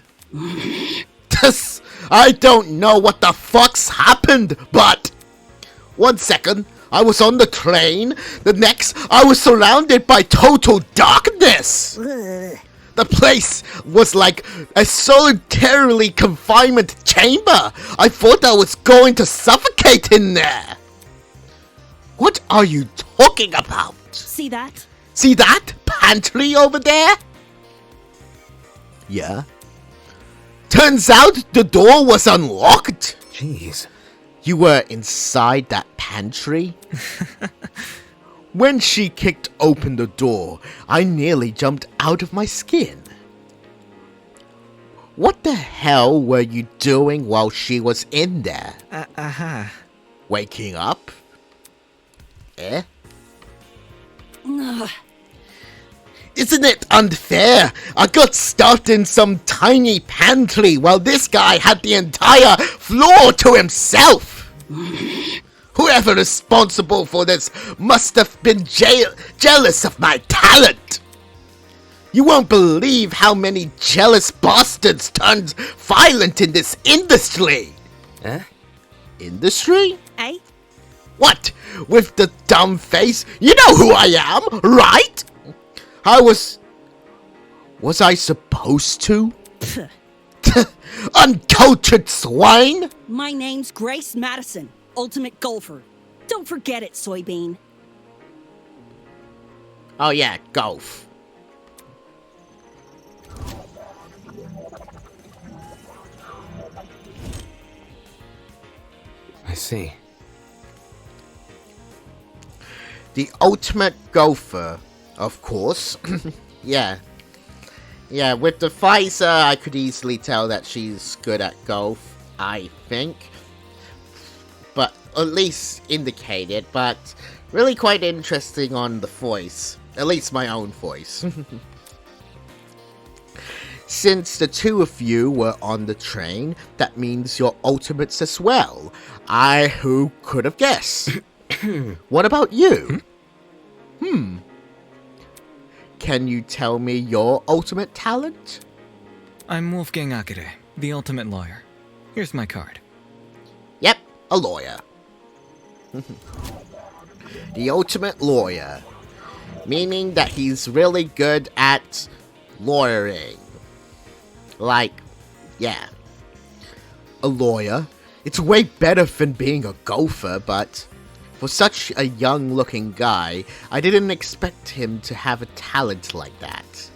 I don't know what the fuck's happened, but... 1 second, I was on the train. The next, I was surrounded by total darkness. Ugh. The place was like a solitarily confinement chamber. I thought I was going to suffocate in there. What are you talking about? See that? See that pantry over there? Yeah. Turns out the door was unlocked. Jeez. You were inside that pantry? When she kicked open the door, I nearly jumped out of my skin. What the hell were you doing while she was in there? Waking up? Eh? Ugh. Isn't it unfair? I got stuffed in some tiny pantry while this guy had the entire floor to himself. Whoever responsible for this must have been jealous of my talent. You won't believe how many jealous bastards turned violent in this industry. Eh? Industry? Eh? What? With the dumb face? You know who I am, right? Was I supposed to? Uncultured swine! My name's Grace Madison, Ultimate Golfer. Don't forget it, Soybean. Oh yeah, golf. I see. The ultimate golfer, of course. Yeah. Yeah, with the visor, I could easily tell that she's good at golf, I think. But, at least indicated, but really quite interesting on the voice. At least my own voice. Since the two of you were on the train, that means you're ultimates as well. Who could have guessed? What about you? Can you tell me your ultimate talent? I'm Wolfgang Akere, the ultimate lawyer. Here's my card. Yep, a lawyer. The ultimate lawyer. Meaning that he's really good at lawyering. Like, yeah. A lawyer. It's way better than being a golfer, but for such a young-looking guy, I didn't expect him to have a talent like that.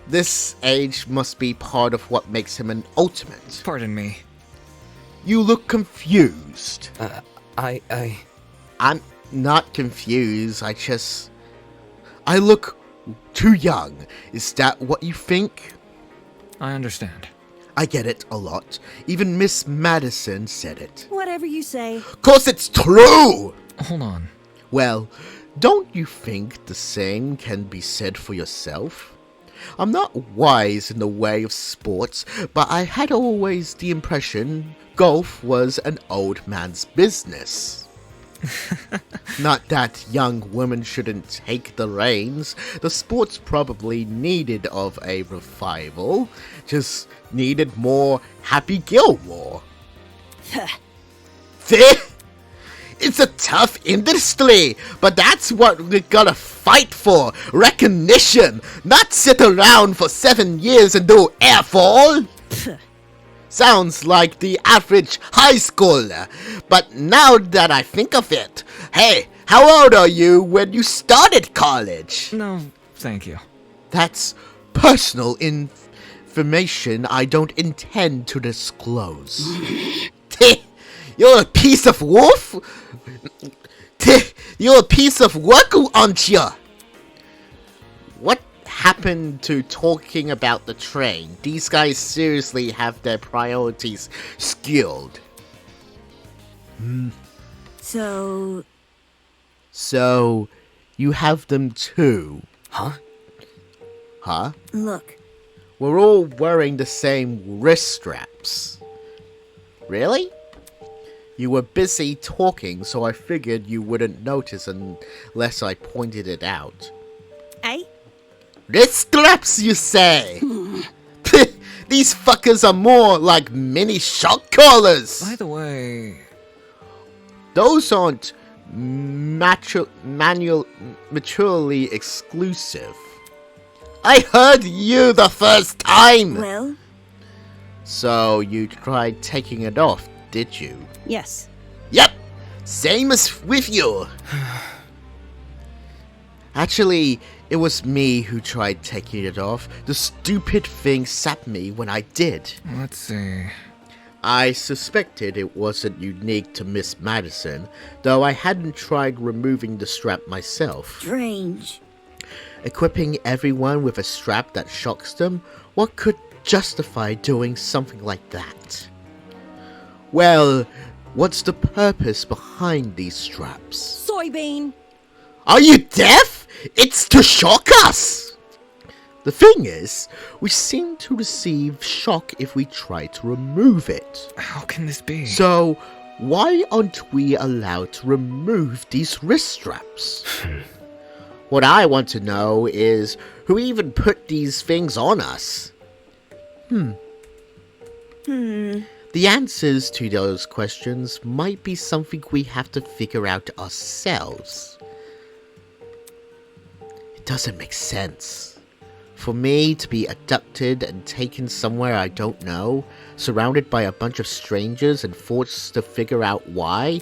This age must be part of what makes him an ultimate. Pardon me. You look confused. I'm not confused, I look too young. Is that what you think? I understand. I get it a lot. Even Miss Madison said it. Whatever you say. 'Cause it's true! Hold on. Well, don't you think the same can be said for yourself? I'm not wise in the way of sports, but I had always the impression golf was an old man's business. Not that young women shouldn't take the reins. The sport's probably needed of a revival. Just needed more Happy Gilmore. It's a tough industry, but that's what we gotta fight for. Recognition, not sit around for 7 years and do airfall. Sounds like the average high schooler, but now that I think of it, hey, how old are you when you started college? No, thank you. That's personal information I don't intend to disclose. You're a piece of wolf? You're a piece of work, aren't you? What happened to talking about the train? These guys seriously have their priorities skewed. So, you have them too? Huh? Huh? Look, We're all wearing the same wrist straps. Really? You were busy talking, so I figured you wouldn't notice unless I pointed it out. eh? Wrist straps, you say? These fuckers are more like mini shock collars. By the way, Those aren't maturely exclusive. I heard you the first time! Well, So you tried taking it off, did you? Yes. Yep! Same as with you! Actually, it was me who tried taking it off. The stupid thing sapped me when I did. Let's see. I suspected it wasn't unique to Miss Madison, though I hadn't tried removing the strap myself. strange. Equipping everyone with a strap that shocks them, what could justify doing something like that? Well, what's the purpose behind these straps? Soybean. Are you deaf? It's to shock us! The thing is, we seem to receive shock if we try to remove it. How can this be? So, why aren't we allowed to remove these wrist straps? What I want to know is, who even put these things on us? The answers to those questions might be something we have to figure out ourselves. It doesn't make sense. For me to be abducted and taken somewhere I don't know, surrounded by a bunch of strangers and forced to figure out why?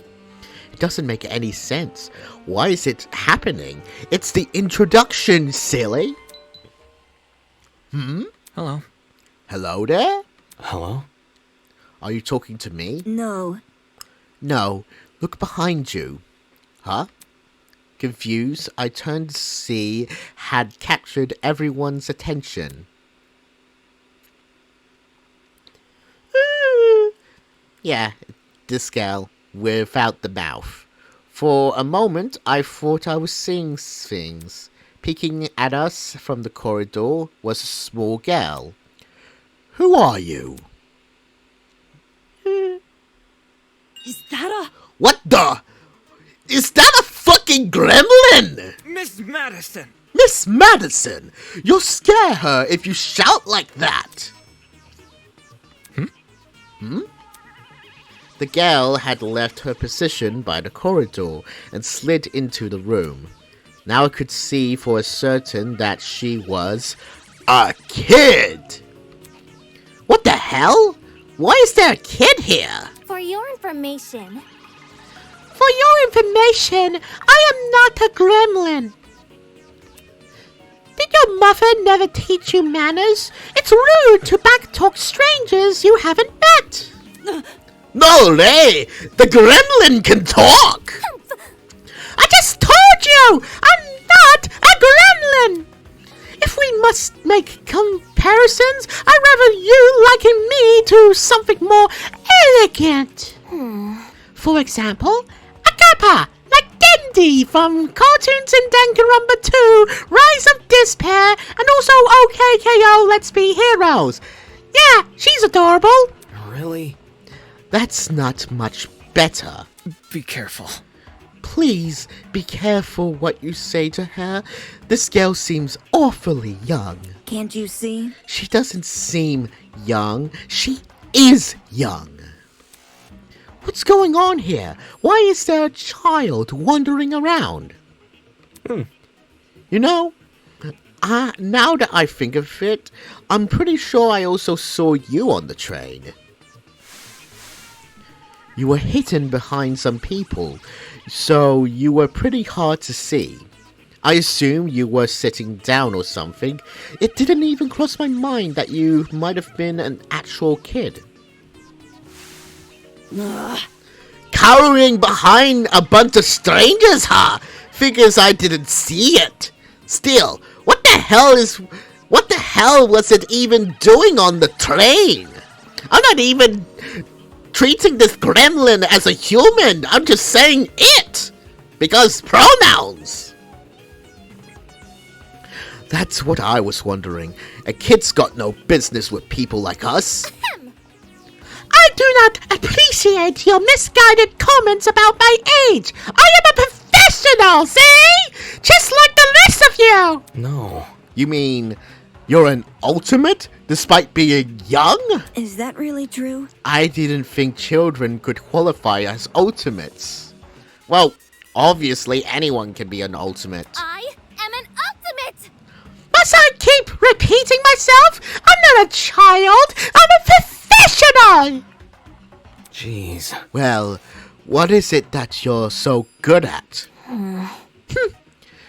It doesn't make any sense. Why is it happening? It's the introduction, silly! Hello. Hello there? Hello? Are you talking to me? No. No, look behind you. Huh? Confused, I turned to see had captured everyone's attention. Yeah, this girl, without the mouth. For a moment, I thought I was seeing things. Peeking at us from the corridor was a small girl. Who are you? Is that a... What the? Is that a fucking gremlin? Miss Madison! Miss Madison, you'll scare her if you shout like that. The girl had left her position by the corridor and slid into the room. Now I could see for certain that she was a kid. What the hell? Why is there a kid here? For your information, For your information, I am not a gremlin. Did your mother never teach you manners? It's rude to backtalk strangers you haven't met. No way! The gremlin can talk! I just told you! I'm not a gremlin! If we must make comparisons, I'd rather you liken me to something more elegant. For example, a kappa, like Dendy from Cartoons and Danganronpa 2, Rise of Despair, and also OKKO Let's Be Heroes. Yeah, she's adorable. Really? That's not much better. Be careful. Please be careful what you say to her. This girl seems awfully young. Can't you see? She doesn't seem young. She is young. What's going on here? Why is there a child wandering around? You know, now that I think of it, I'm pretty sure I also saw you on the train. You were hidden behind some people, so you were pretty hard to see. I assume you were sitting down or something. It didn't even cross my mind that you might have been an actual kid. Cowering behind a bunch of strangers, huh? Figures I didn't see it. Still, what the hell was it even doing on the train? I'm not even treating this gremlin as a human. I'm just saying it. Because pronouns. That's what I was wondering. A kid's got no business with people like us. I do not appreciate your misguided comments about my age. I am a professional, see? Just like the rest of you. No. You mean you're an ultimate despite being young? Is that really true? I didn't think children could qualify as ultimates. Well, obviously anyone can be an ultimate. I am an ultimate! My Must I keep repeating myself? I'm not a child. I'm a professional. Jeez. Well, what is it that you're so good at?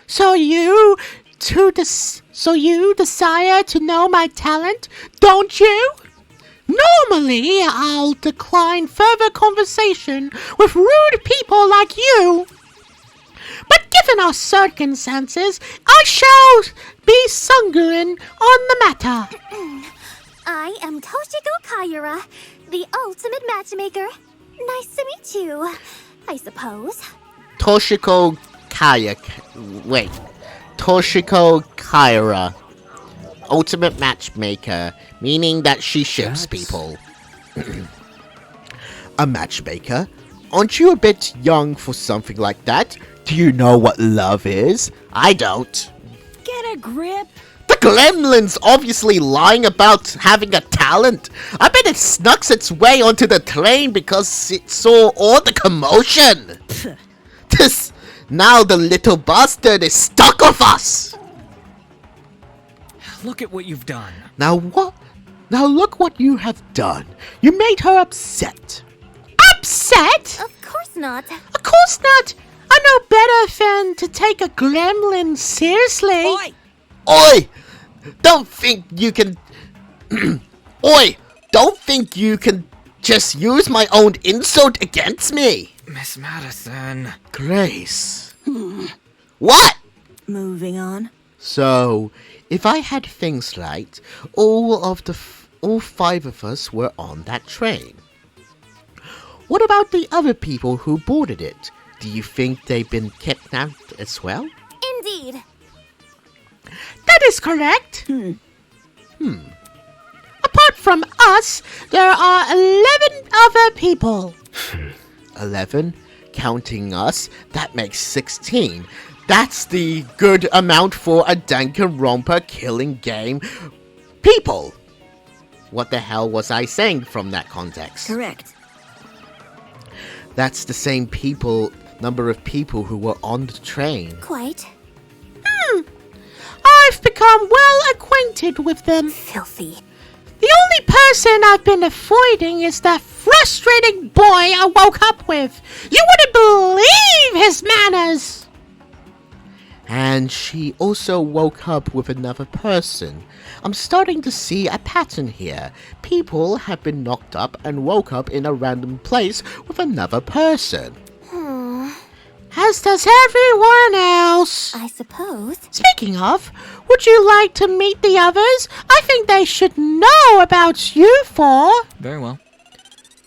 So you desire to know my talent, don't you? Normally, I'll decline further conversation with rude people like you. But given our circumstances, I shall be sanguine on the matter. I am Toshiko Kaira, the ultimate matchmaker. Nice to meet you, I suppose. Toshiko Kaira. Ultimate matchmaker, meaning that she ships people. A matchmaker? Aren't you a bit young for something like that? Do you know what love is? I don't. Get a grip. The gremlin's obviously lying about having a talent. I bet it snuck its way onto the train because it saw all the commotion. Now the little bastard is stuck with us. Look at what you've done. Now look what you have done. You made her upset. Upset? Of course not. Of course not. I know better than to take a gremlin seriously. Oi! Oi! Don't think you can... Oi! Don't think you can just use my own insult against me. Miss Madison. Grace. What? Moving on. So, if I had things right, all 5 of us were on that train. What about the other people who boarded it? Do you think they've been kidnapped as well? Indeed. That is correct. Apart from us, there are 11 other people. 11? Counting us, that makes 16. That's the good amount for a Danganronpa killing game. People! What the hell was I saying from that context? Correct. That's the same number of people who were on the train. Quite. I've become well acquainted with them. Filthy. The only person I've been avoiding is that frustrating boy I woke up with. You wouldn't believe his manners. And she also woke up with another person. I'm starting to see a pattern here. People have been knocked up and woke up in a random place with another person. As does everyone else. I suppose. Speaking of, would you like to meet the others? I think they should know about you four. Very well.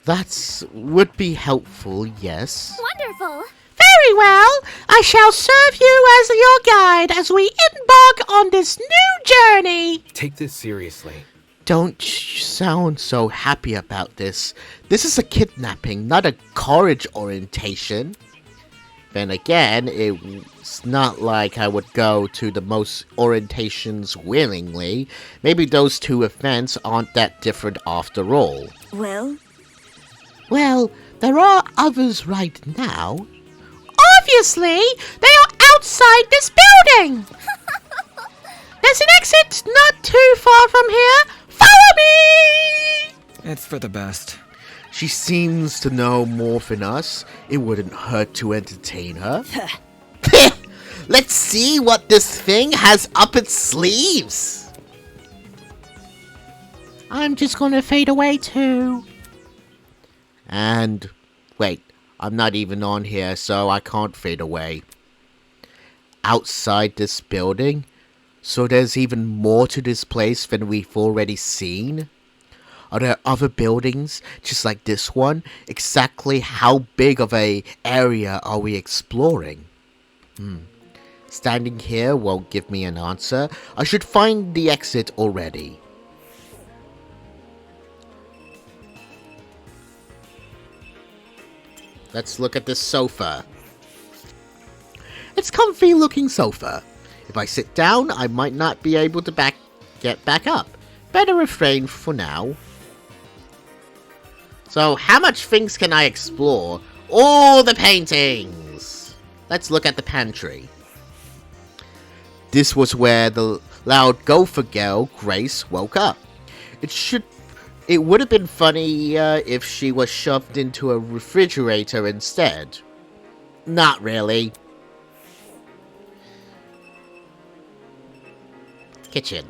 That would be helpful, yes. Wonderful. Very well. I shall serve you as your guide as we embark on this new journey. Take this seriously. Don't sound so happy about this. This is a kidnapping, not a college orientation. Then again, it's not like I would go to the most orientations willingly. Maybe those two events aren't that different after all. Well, there are others right now. Obviously, they are outside this building. There's an exit not too far from here. Follow me! It's for the best. She seems to know more than us. It wouldn't hurt to entertain her. Let's see what this thing has up its sleeves. I'm just gonna fade away too. And wait, I'm not even on here, so I can't fade away. Outside this building? So there's even more to this place than we've already seen? Are there other buildings just like this one? Exactly how big of a area are we exploring? Standing here won't give me an answer. I should find the exit already. Let's look at this sofa. It's comfy looking sofa. If I sit down, I might not be able to get back up. Better refrain for now. So, how much things can I explore? All the paintings! Let's look at the pantry. This was where the loud gopher girl, Grace, woke up. It would have been funny if she was shoved into a refrigerator instead. Not really. Kitchen.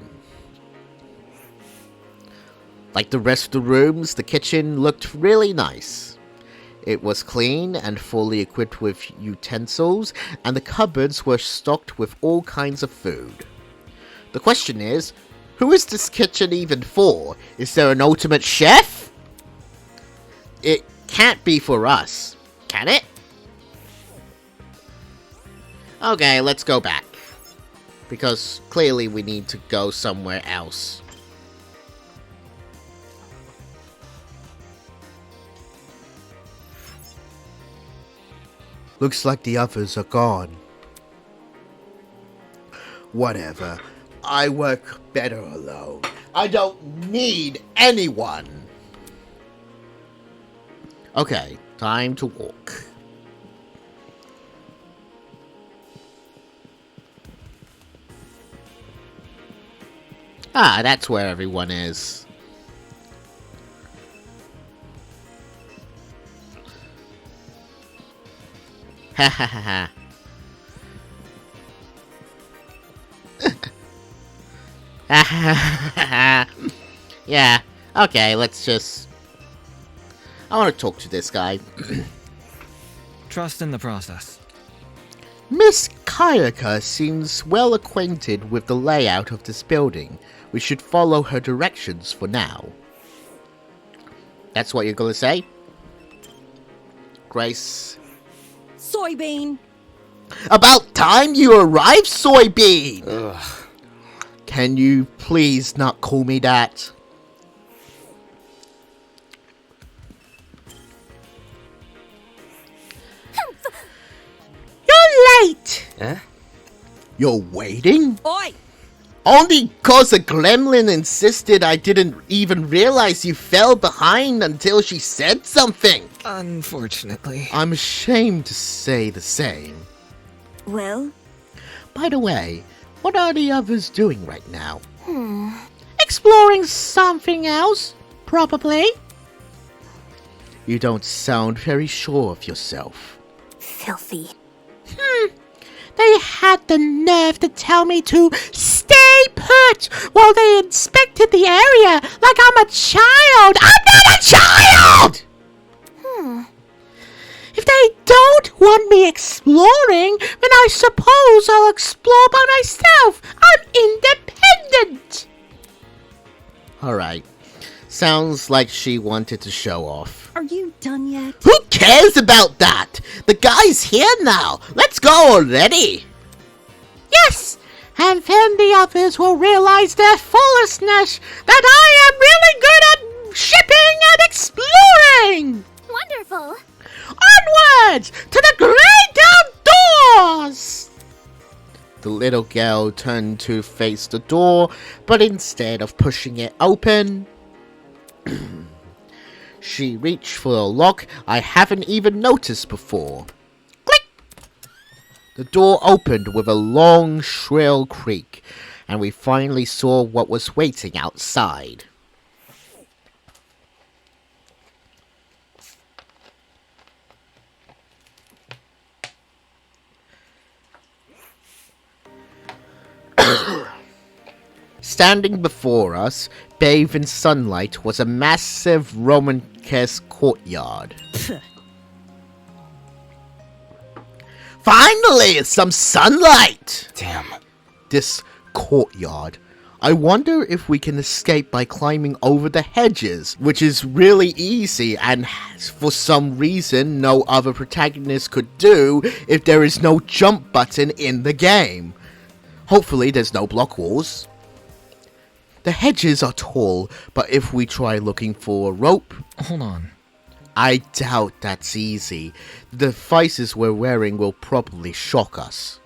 Like the rest of the rooms, the kitchen looked really nice. It was clean and fully equipped with utensils, and the cupboards were stocked with all kinds of food. The question is, who is this kitchen even for? Is there an ultimate chef? It can't be for us, can it? Okay, let's go back. Because clearly we need to go somewhere else. Looks like the others are gone. Whatever. I work better alone. I don't need anyone. Okay, time to walk. Ah, that's where everyone is. Ha ha ha ha. Yeah, okay, let's just... I want to talk to this guy. Trust in the process. Miss Kayaka seems well acquainted with the layout of this building. We should follow her directions for now. That's what you're gonna say? Grace? Soybean! About time you arrived, Soybean! Ugh. Can you please not call me that? You're late! Eh? You're waiting? Oi! Only cause a gremlin insisted I didn't even realize you fell behind until she said something. Unfortunately. I'm ashamed to say the same. Well? By the way, what are the others doing right now? Exploring something else, probably. You don't sound very sure of yourself. Filthy. They had the nerve to tell me to stay put while they inspected the area like I'm a child. I'm not a child! If they don't want me exploring, then I suppose I'll explore by myself. I'm independent. Alright. Sounds like she wanted to show off. Are you done yet? Who cares about that? The guy's here now. Let's go already. Yes, and then the others will realize their foolishness that I am really good at shipping and exploring. Wonderful. Onwards to the great outdoors. The little girl turned to face the door, but instead of pushing it open, she reached for a lock I haven't even noticed before. Click! The door opened with a long, shrill creak, and we finally saw what was waiting outside. Standing before us, bathed in sunlight, was a massive Romanesque courtyard. Finally, some sunlight! Damn. This courtyard. I wonder if we can escape by climbing over the hedges, which is really easy and for some reason no other protagonist could do if there is no jump button in the game. Hopefully there's no block walls. The hedges are tall, but if we try looking for a rope... Hold on. I doubt that's easy. The devices we're wearing will probably shock us.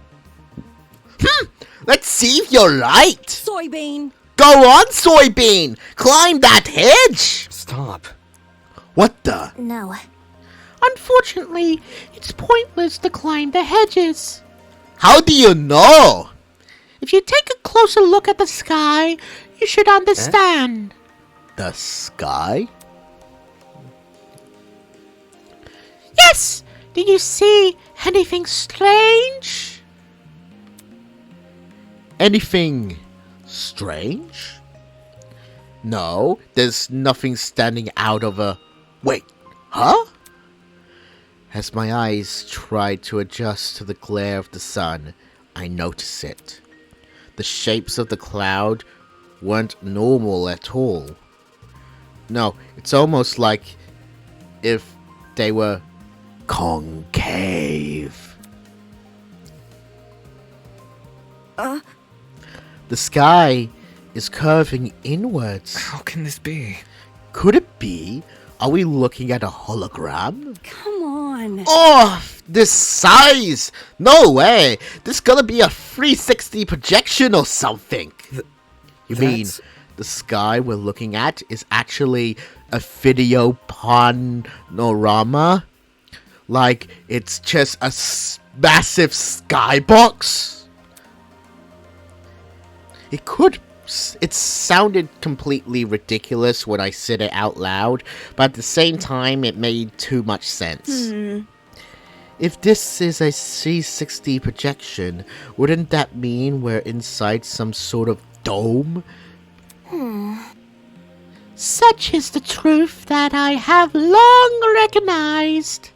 Let's see if you're right! Soybean! Go on, Soybean! Climb that hedge! Stop. What the? No. Unfortunately, it's pointless to climb the hedges. How do you know? If you take a closer look at the sky, you should understand. The sky? Yes! Did you see anything strange? Anything strange? No, there's nothing standing out of a... Wait, huh? As my eyes tried to adjust to the glare of the sun, I noticed it. The shapes of the cloud weren't normal at all. No, it's almost like if they were concave. The sky is curving inwards. How can this be? Could it be? Are we looking at a hologram? Come on. Oh, this size! No way! This gonna be a 360 projection or something. You mean the sky we're looking at is actually a video panorama? Like it's just a massive skybox? It sounded completely ridiculous when I said it out loud, but at the same time it made too much sense. If this is a 360 projection, wouldn't that mean we're inside some sort of dome? Such is the truth that I have long recognized.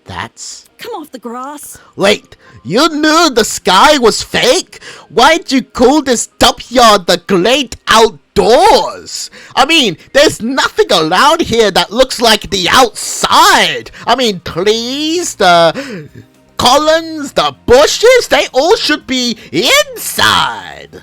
That's... Come off the grass. Wait, you knew the sky was fake? Why'd you call this dump-yard the great outdoors? I mean, there's nothing around here that looks like the outside. I mean, trees, the columns, the bushes, they all should be inside.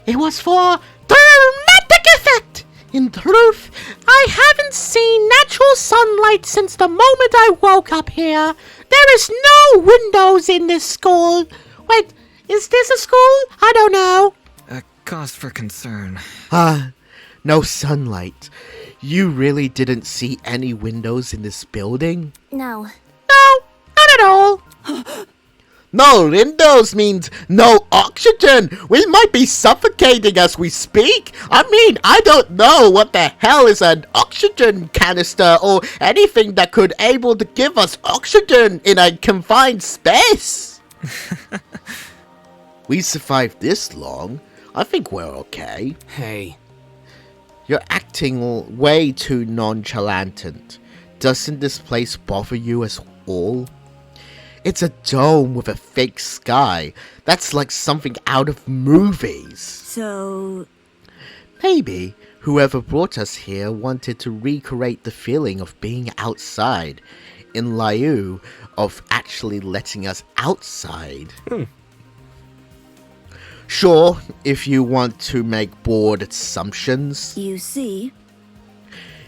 It was for dramatic effect. In truth, I haven't seen natural sunlight since the moment I woke up here. There is no windows in this school. Wait, is this a school? I don't know. A cause for concern. No sunlight. You really didn't see any windows in this building? No. No, not at all. No windows means no oxygen. We might be suffocating as we speak. I mean, I don't know what the hell is an oxygen canister or anything that could able to give us oxygen in a confined space. We survived this long. I think we're okay. Hey. You're acting way too nonchalant. Doesn't this place bother you at all? It's a dome with a fake sky. That's like something out of movies. So... Maybe whoever brought us here wanted to recreate the feeling of being outside, in lieu of actually letting us outside. Sure, if you want to make bold assumptions. You see...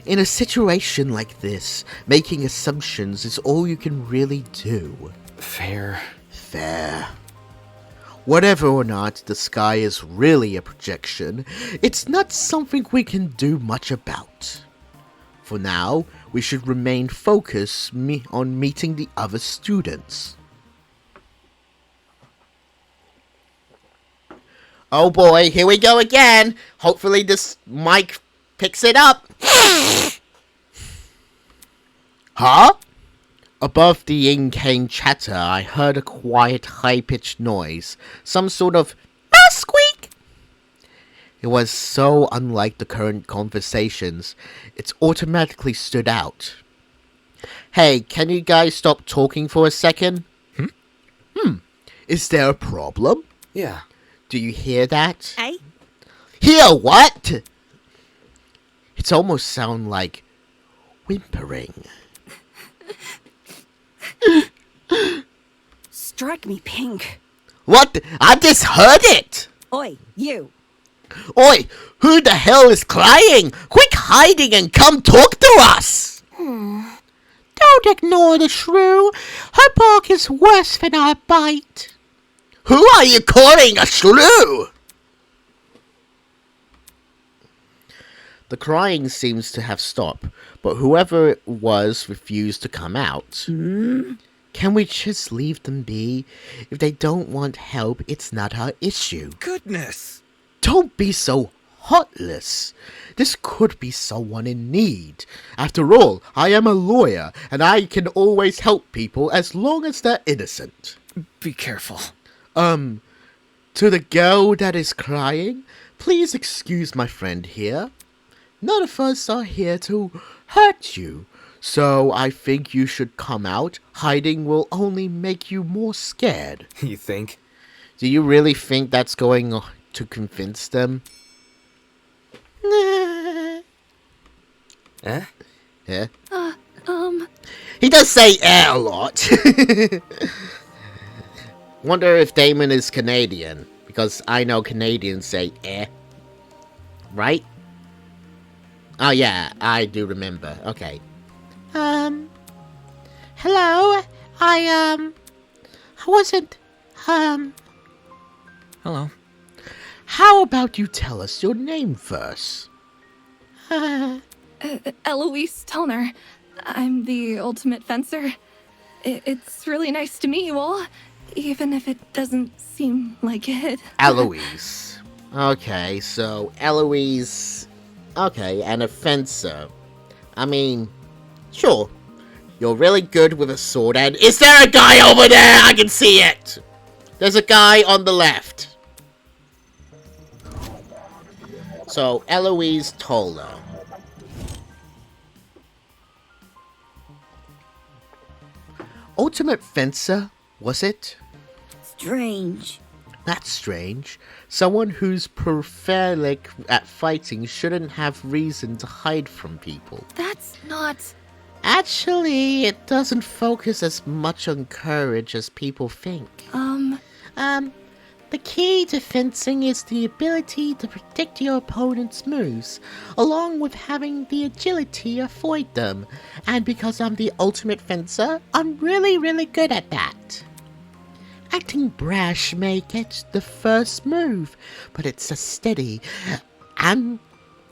In a situation like this, making assumptions is all you can really do. Fair. Whatever or not the sky is really a projection, it's not something we can do much about. For now, we should remain focused on meeting the other students. Oh boy, here we go again. Hopefully this mic picks it up. Huh? Above the inane chatter, I heard a quiet, high-pitched noise. Some sort of mouse squeak. It was so unlike the current conversations, it automatically stood out. Hey, can you guys stop talking for a second? Is there a problem? Yeah. Do you hear that? Hey? Hear what? It's almost sound like whimpering. Strike me pink. What? I just heard it! Oi, you. Oi, who the hell is crying? Quick hiding and come talk to us! Don't ignore the shrew. Her bark is worse than our bite. Who are you calling a shrew? The crying seems to have stopped, but whoever it was refused to come out. Can Can we just leave them be? If they don't want help, it's not our issue. Goodness! Don't be so heartless. This could be someone in need. After all, I am a lawyer, and I can always help people as long as they're innocent. Be careful. To the girl that is crying, please excuse my friend here. None of us are here to hurt you, so I think you should come out. Hiding will only make you more scared. You think? Do you really think that's going to convince them? Eh? Yeah. He does say a lot. Wonder if Damon is Canadian, because I know Canadians say right? Oh yeah, I do remember. Okay. Hello? I wasn't, Hello. How about you tell us your name first? Eloise Tellner. I'm the ultimate fencer. It's really nice to meet you all, even if it doesn't seem like it. Eloise. Okay, so Eloise. Okay, and a fencer. I mean, sure. You're really good with a sword, and is there a guy over there? I can see it! There's a guy on the left. So, Eloise Toller. Ultimate fencer, was it? Strange. That's strange. Someone who's prolific at fighting shouldn't have reason to hide from people. That's not... Actually, it doesn't focus as much on courage as people think. The key to fencing is the ability to predict your opponent's moves, along with having the agility to avoid them. And because I'm the ultimate fencer, I'm really, really good at that. Acting brash may get the first move, but it's a steady,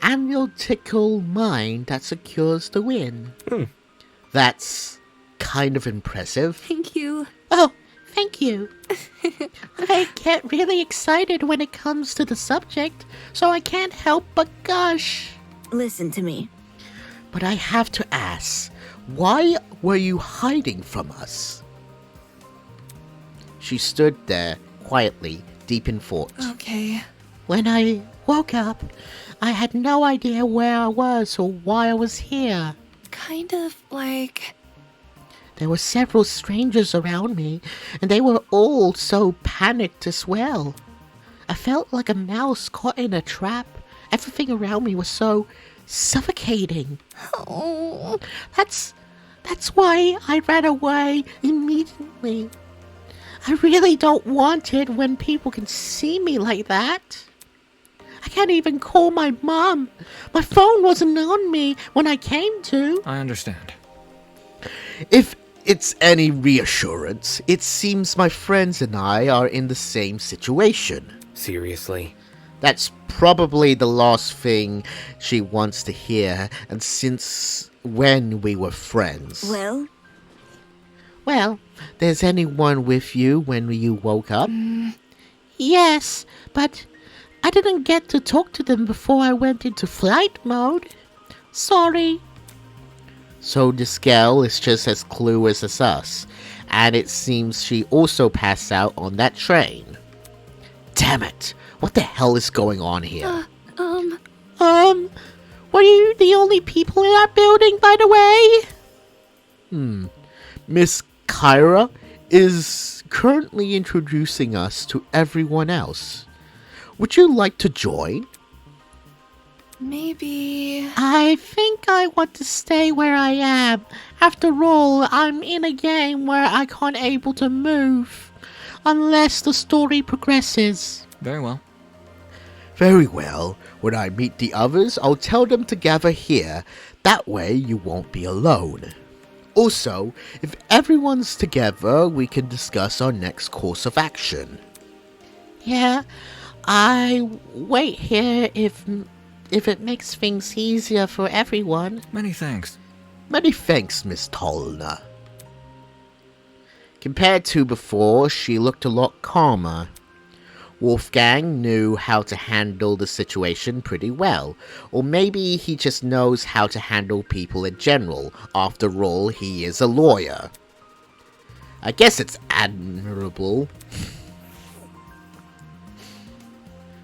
analytical mind that secures the win. That's kind of impressive. Thank you. Oh, thank you. I get really excited when it comes to the subject, so I can't help but gush. Listen to me. But I have to ask, why were you hiding from us? She stood there, quietly, deep in thought. Okay. When I woke up, I had no idea where I was or why I was here. Kind of like... There were several strangers around me, and they were all so panicked as well. I felt like a mouse caught in a trap. Everything around me was so suffocating. Oh. That's why I ran away immediately. I really don't want it when people can see me like that. I can't even call my mom. My phone wasn't on me when I came to. I understand. If it's any reassurance, it seems my friends and I are in the same situation. Seriously? That's probably the last thing she wants to hear, and since when we were friends. Well, there's anyone with you when you woke up? Yes, but I didn't get to talk to them before I went into flight mode. Sorry. So this girl is just as clueless as us, and it seems she also passed out on that train. Damn it! What the hell is going on here? Were you the only people in our building, by the way? Miss Kyra is currently introducing us to everyone else. Would you like to join? Maybe... I think I want to stay where I am. After all, I'm in a game where I can't able to move. Unless the story progresses. Very well. Very well. When I meet the others, I'll tell them to gather here. That way you won't be alone. Also, if everyone's together, we can discuss our next course of action. Yeah, I wait here if it makes things easier for everyone. Many thanks. Many thanks, Miss Tollner. Compared to before, she looked a lot calmer. Wolfgang knew how to handle the situation pretty well, or maybe he just knows how to handle people in general. After all, he is a lawyer. I guess it's admirable.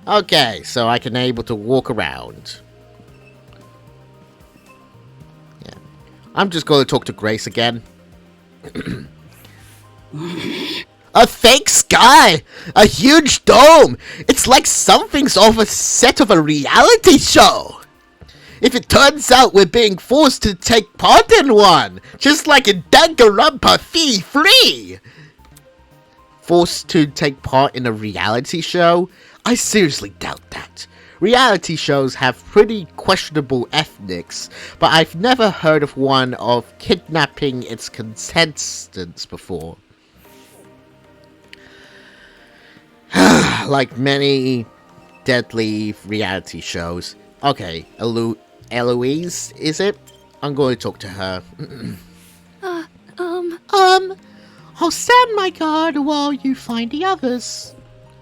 Okay, so I can able to walk around. Yeah. I'm just going to talk to Grace again. A fake sky! A huge dome! It's like something's off a set of a reality show! If it turns out we're being forced to take part in one! Just like in Danganronpa Fee Free! Forced to take part in a reality show? I seriously doubt that. Reality shows have pretty questionable ethics, but I've never heard of one of kidnapping its contestants before. Like many deadly reality shows. Okay, Eloise, is it? I'm going to talk to her. I'll stand my guard while you find the others.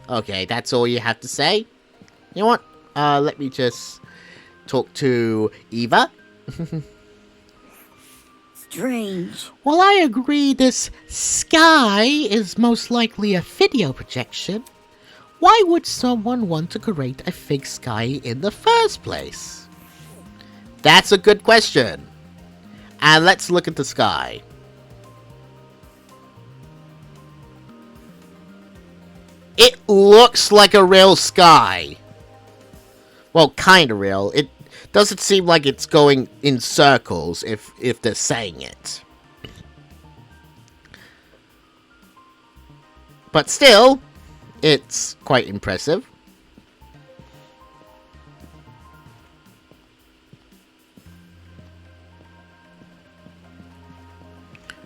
Okay, that's all you have to say? You know what? Let me just talk to Eva. Strange. Well, I agree this sky is most likely a video projection. Why would someone want to create a fake sky in the first place? That's a good question. And let's look at the sky. It looks like a real sky. Well, kind of real. It doesn't seem like it's going in circles if they're saying it. But still, it's quite impressive.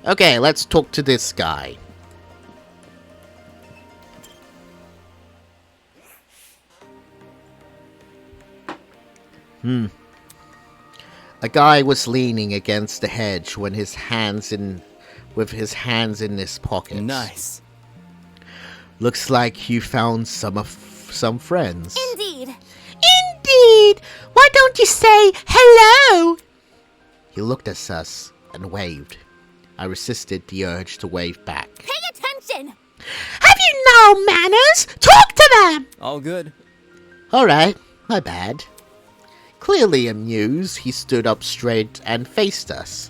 Okay, let's talk to this guy. A guy was leaning against the hedge when with his hands in his pockets. Nice. Looks like you found some friends. Indeed. Indeed! Why don't you say hello? He looked at us and waved. I resisted the urge to wave back. Pay attention! Have you no manners? Talk to them! All good. Alright, my bad. Clearly amused, he stood up straight and faced us.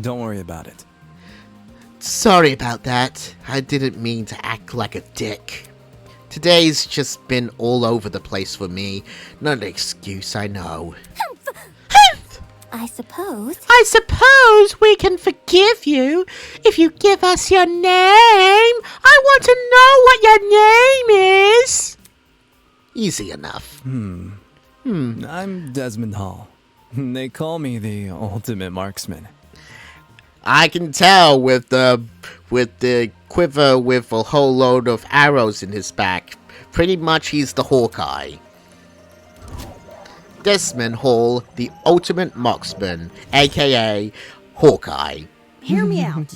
Don't worry about it. Sorry about that. I didn't mean to act like a dick. Today's just been all over the place for me. Not an excuse, I know. I suppose we can forgive you if you give us your name. I want to know what your name is. Easy enough. I'm Desmond Hall. They call me the ultimate marksman. I can tell with the quiver with a whole load of arrows in his back. Pretty much he's the Hawkeye. Desmond Hall, the ultimate marksman, aka Hawkeye. Hear me out.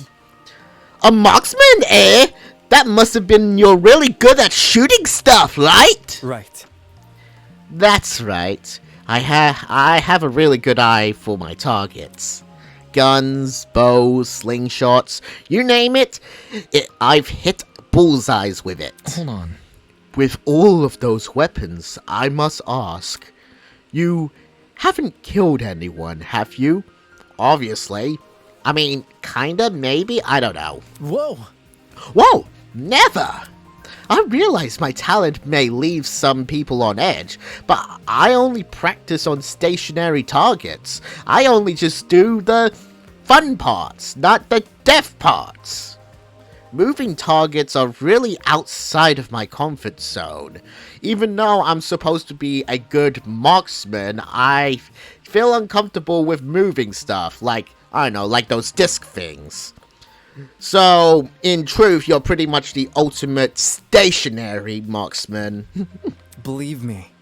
A marksman, eh? That must have been you're really good at shooting stuff, right? Right. That's right. I have a really good eye for my targets. Guns, bows, slingshots, you name it, I've hit bullseyes with it. Hold on. With all of those weapons, I must ask, you haven't killed anyone, have you? Obviously. I mean, kinda, maybe, I don't know. Whoa! Whoa! Never! I realize my talent may leave some people on edge, but I only practice on stationary targets. I only just do the fun parts, not the death parts. Moving targets are really outside of my comfort zone. Even though I'm supposed to be a good marksman, I feel uncomfortable with moving stuff, like, I don't know, like those disc things. So, in truth, you're pretty much the ultimate stationary marksman. Believe me.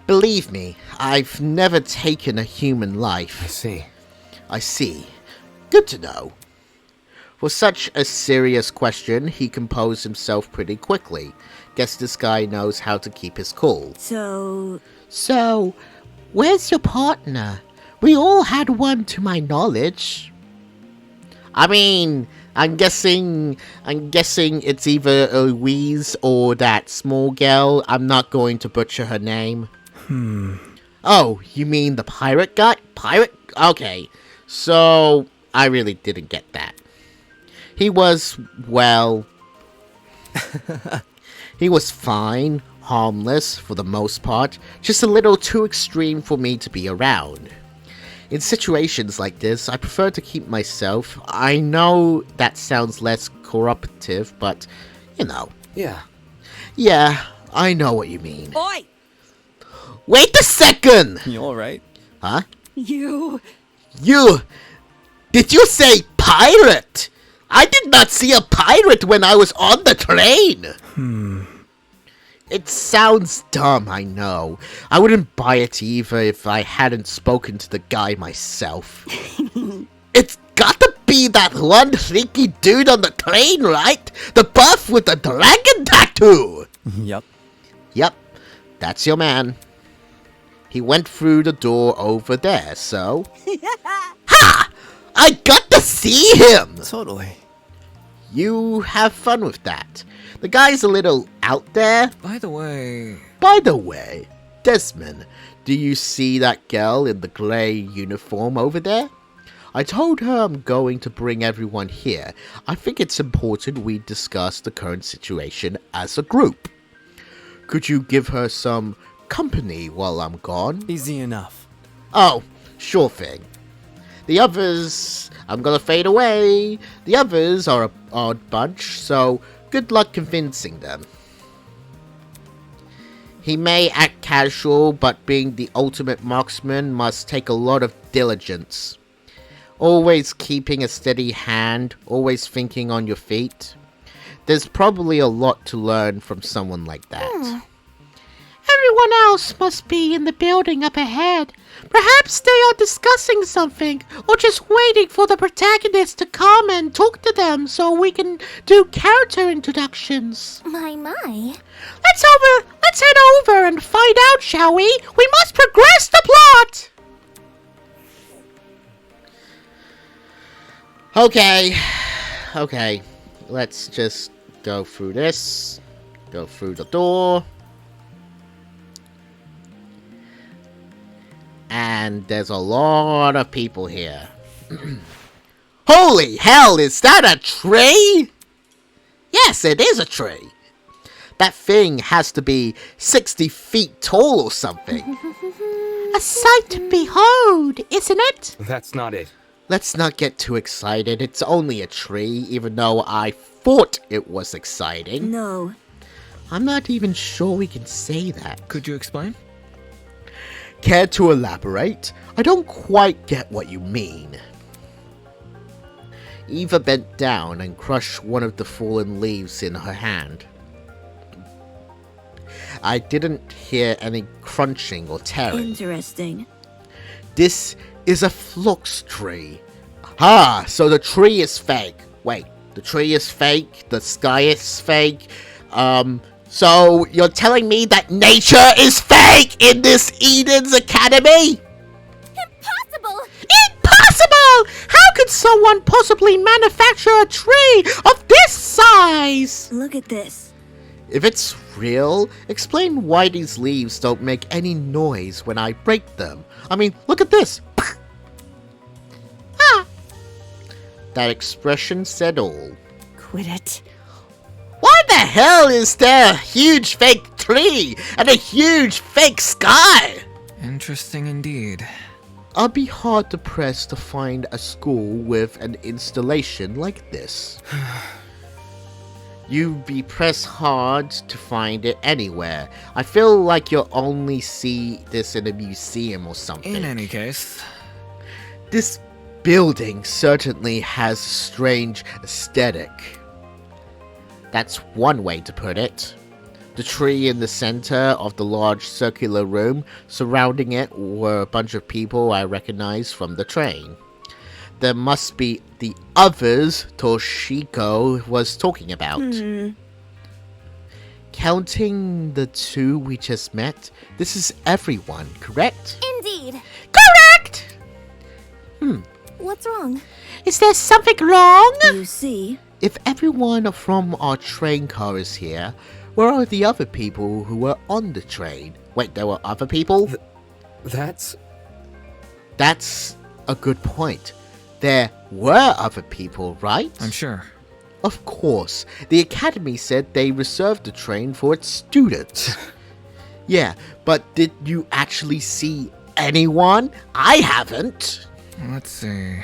Believe me, I've never taken a human life. I see. I see. Good to know. For such a serious question, he composed himself pretty quickly. Guess this guy knows how to keep his cool. So, Where's your partner? We all had one to my knowledge. I mean, I'm guessing it's either Louise or that small girl. I'm not going to butcher her name. Oh, you mean the pirate guy? Pirate? Okay. So, I really didn't get that. He was, well... he was fine, harmless for the most part, just a little too extreme for me to be around. In situations like this, I prefer to keep myself. I know that sounds less corruptive, but, you know. Yeah, I know what you mean. Oi! Wait a second! You alright? Huh? You... Did you say pirate? I did not see a pirate when I was on the train! It sounds dumb, I know. I wouldn't buy it either if I hadn't spoken to the guy myself. It's gotta be that one freaky dude on the train, right? The buff with the dragon tattoo! Yup. Yep, that's your man. He went through the door over there, so... Ha! I got to see him! Totally. You have fun with that. The guy's a little out there. By the way, Desmond, do you see that girl in the grey uniform over there? I told her I'm going to bring everyone here. I think it's important we discuss the current situation as a group. Could you give her some company while I'm gone? Easy enough. Oh, sure thing. The others, I'm gonna fade away. The others are a odd bunch, so good luck convincing them. He may act casual, but being the ultimate marksman must take a lot of diligence. Always keeping a steady hand, always thinking on your feet. There's probably a lot to learn from someone like that. Everyone else must be in the building up ahead. Perhaps they are discussing something, or just waiting for the protagonist to come and talk to them so we can do character introductions. My. Let's head over and find out, shall we? We must progress the plot! Okay, let's just go through this. Go through the door. And there's a lot of people here. Holy hell, is that a tree? Yes, it is a tree. That thing has to be 60 feet tall or something. A sight to behold, isn't it? That's not it. Let's not get too excited. It's only a tree, even though I thought it was exciting. No. I'm not even sure we can say that. could you explain? Care to elaborate? I don't quite get what you mean. Eva bent down and crushed one of the fallen leaves in her hand. I didn't hear any crunching or tearing. Interesting. This is a flux tree. Ah, so the tree is fake. Wait, the tree is fake, the sky is fake. So you're telling me that nature is fake in this Eden's Academy? Impossible! Impossible! How could someone possibly manufacture a tree of this size? Look at this. If it's real, explain why these leaves don't make any noise when I break them. I mean, look at this. Ah. That expression said all. Quit it. Why the hell is there a huge fake tree and a huge fake sky? Interesting indeed. I'd be hard to press to find a school with an installation like this. You'd be pressed hard to find it anywhere. I feel like you'll only see this in a museum or something. In any case, This building certainly has a strange aesthetic. That's one way to put it. The tree in the center of the large circular room surrounding it were a bunch of people I recognized from the train. there must be the others Toshiko was talking about. Counting the two we just met, this is everyone, correct? Indeed. Correct! What's wrong? Is there something wrong? You see? If everyone from our train car is here, where are the other people who were on the train? Wait, there were other people? That's a good point. There were other people, right? I'm sure. Of course. The Academy said they reserved the train for its students. Yeah, but did you actually see anyone? I haven't. Let's see.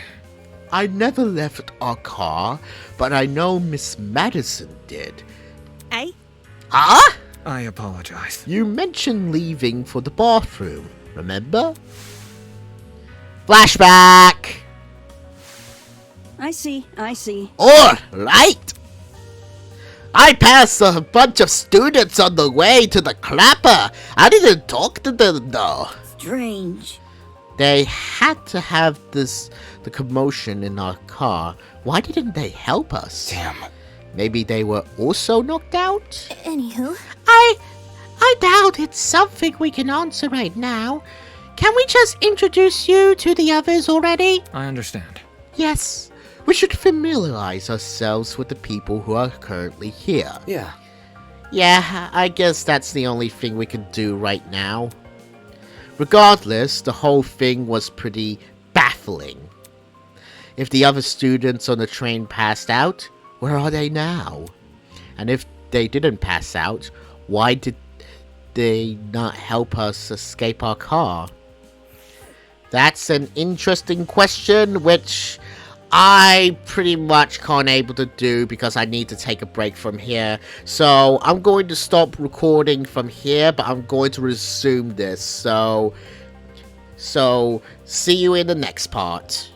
I never left our car, but I know Miss Madison did. Eh? Ah? I apologize. You mentioned leaving for the bathroom, remember? Flashback! I see. Alright! I passed a bunch of students on the way to the clapper. I didn't talk to them though. Strange. They had to have the commotion in our car. Why didn't they help us? damn. Maybe they were also knocked out? Anywho. I doubt it's something we can answer right now. Can we just introduce you to the others already? I understand. Yes. We should familiarize ourselves with the people who are currently here. Yeah. Yeah, I guess that's the only thing we can do right now. Regardless, the whole thing was pretty baffling. If the other students on the train passed out, where are they now? And if they didn't pass out, why did they not help us escape our car? That's an interesting question, which I pretty much can't able to do because I need to take a break from here. So I'm going to stop recording from here, but I'm going to resume this. So see you in the next part.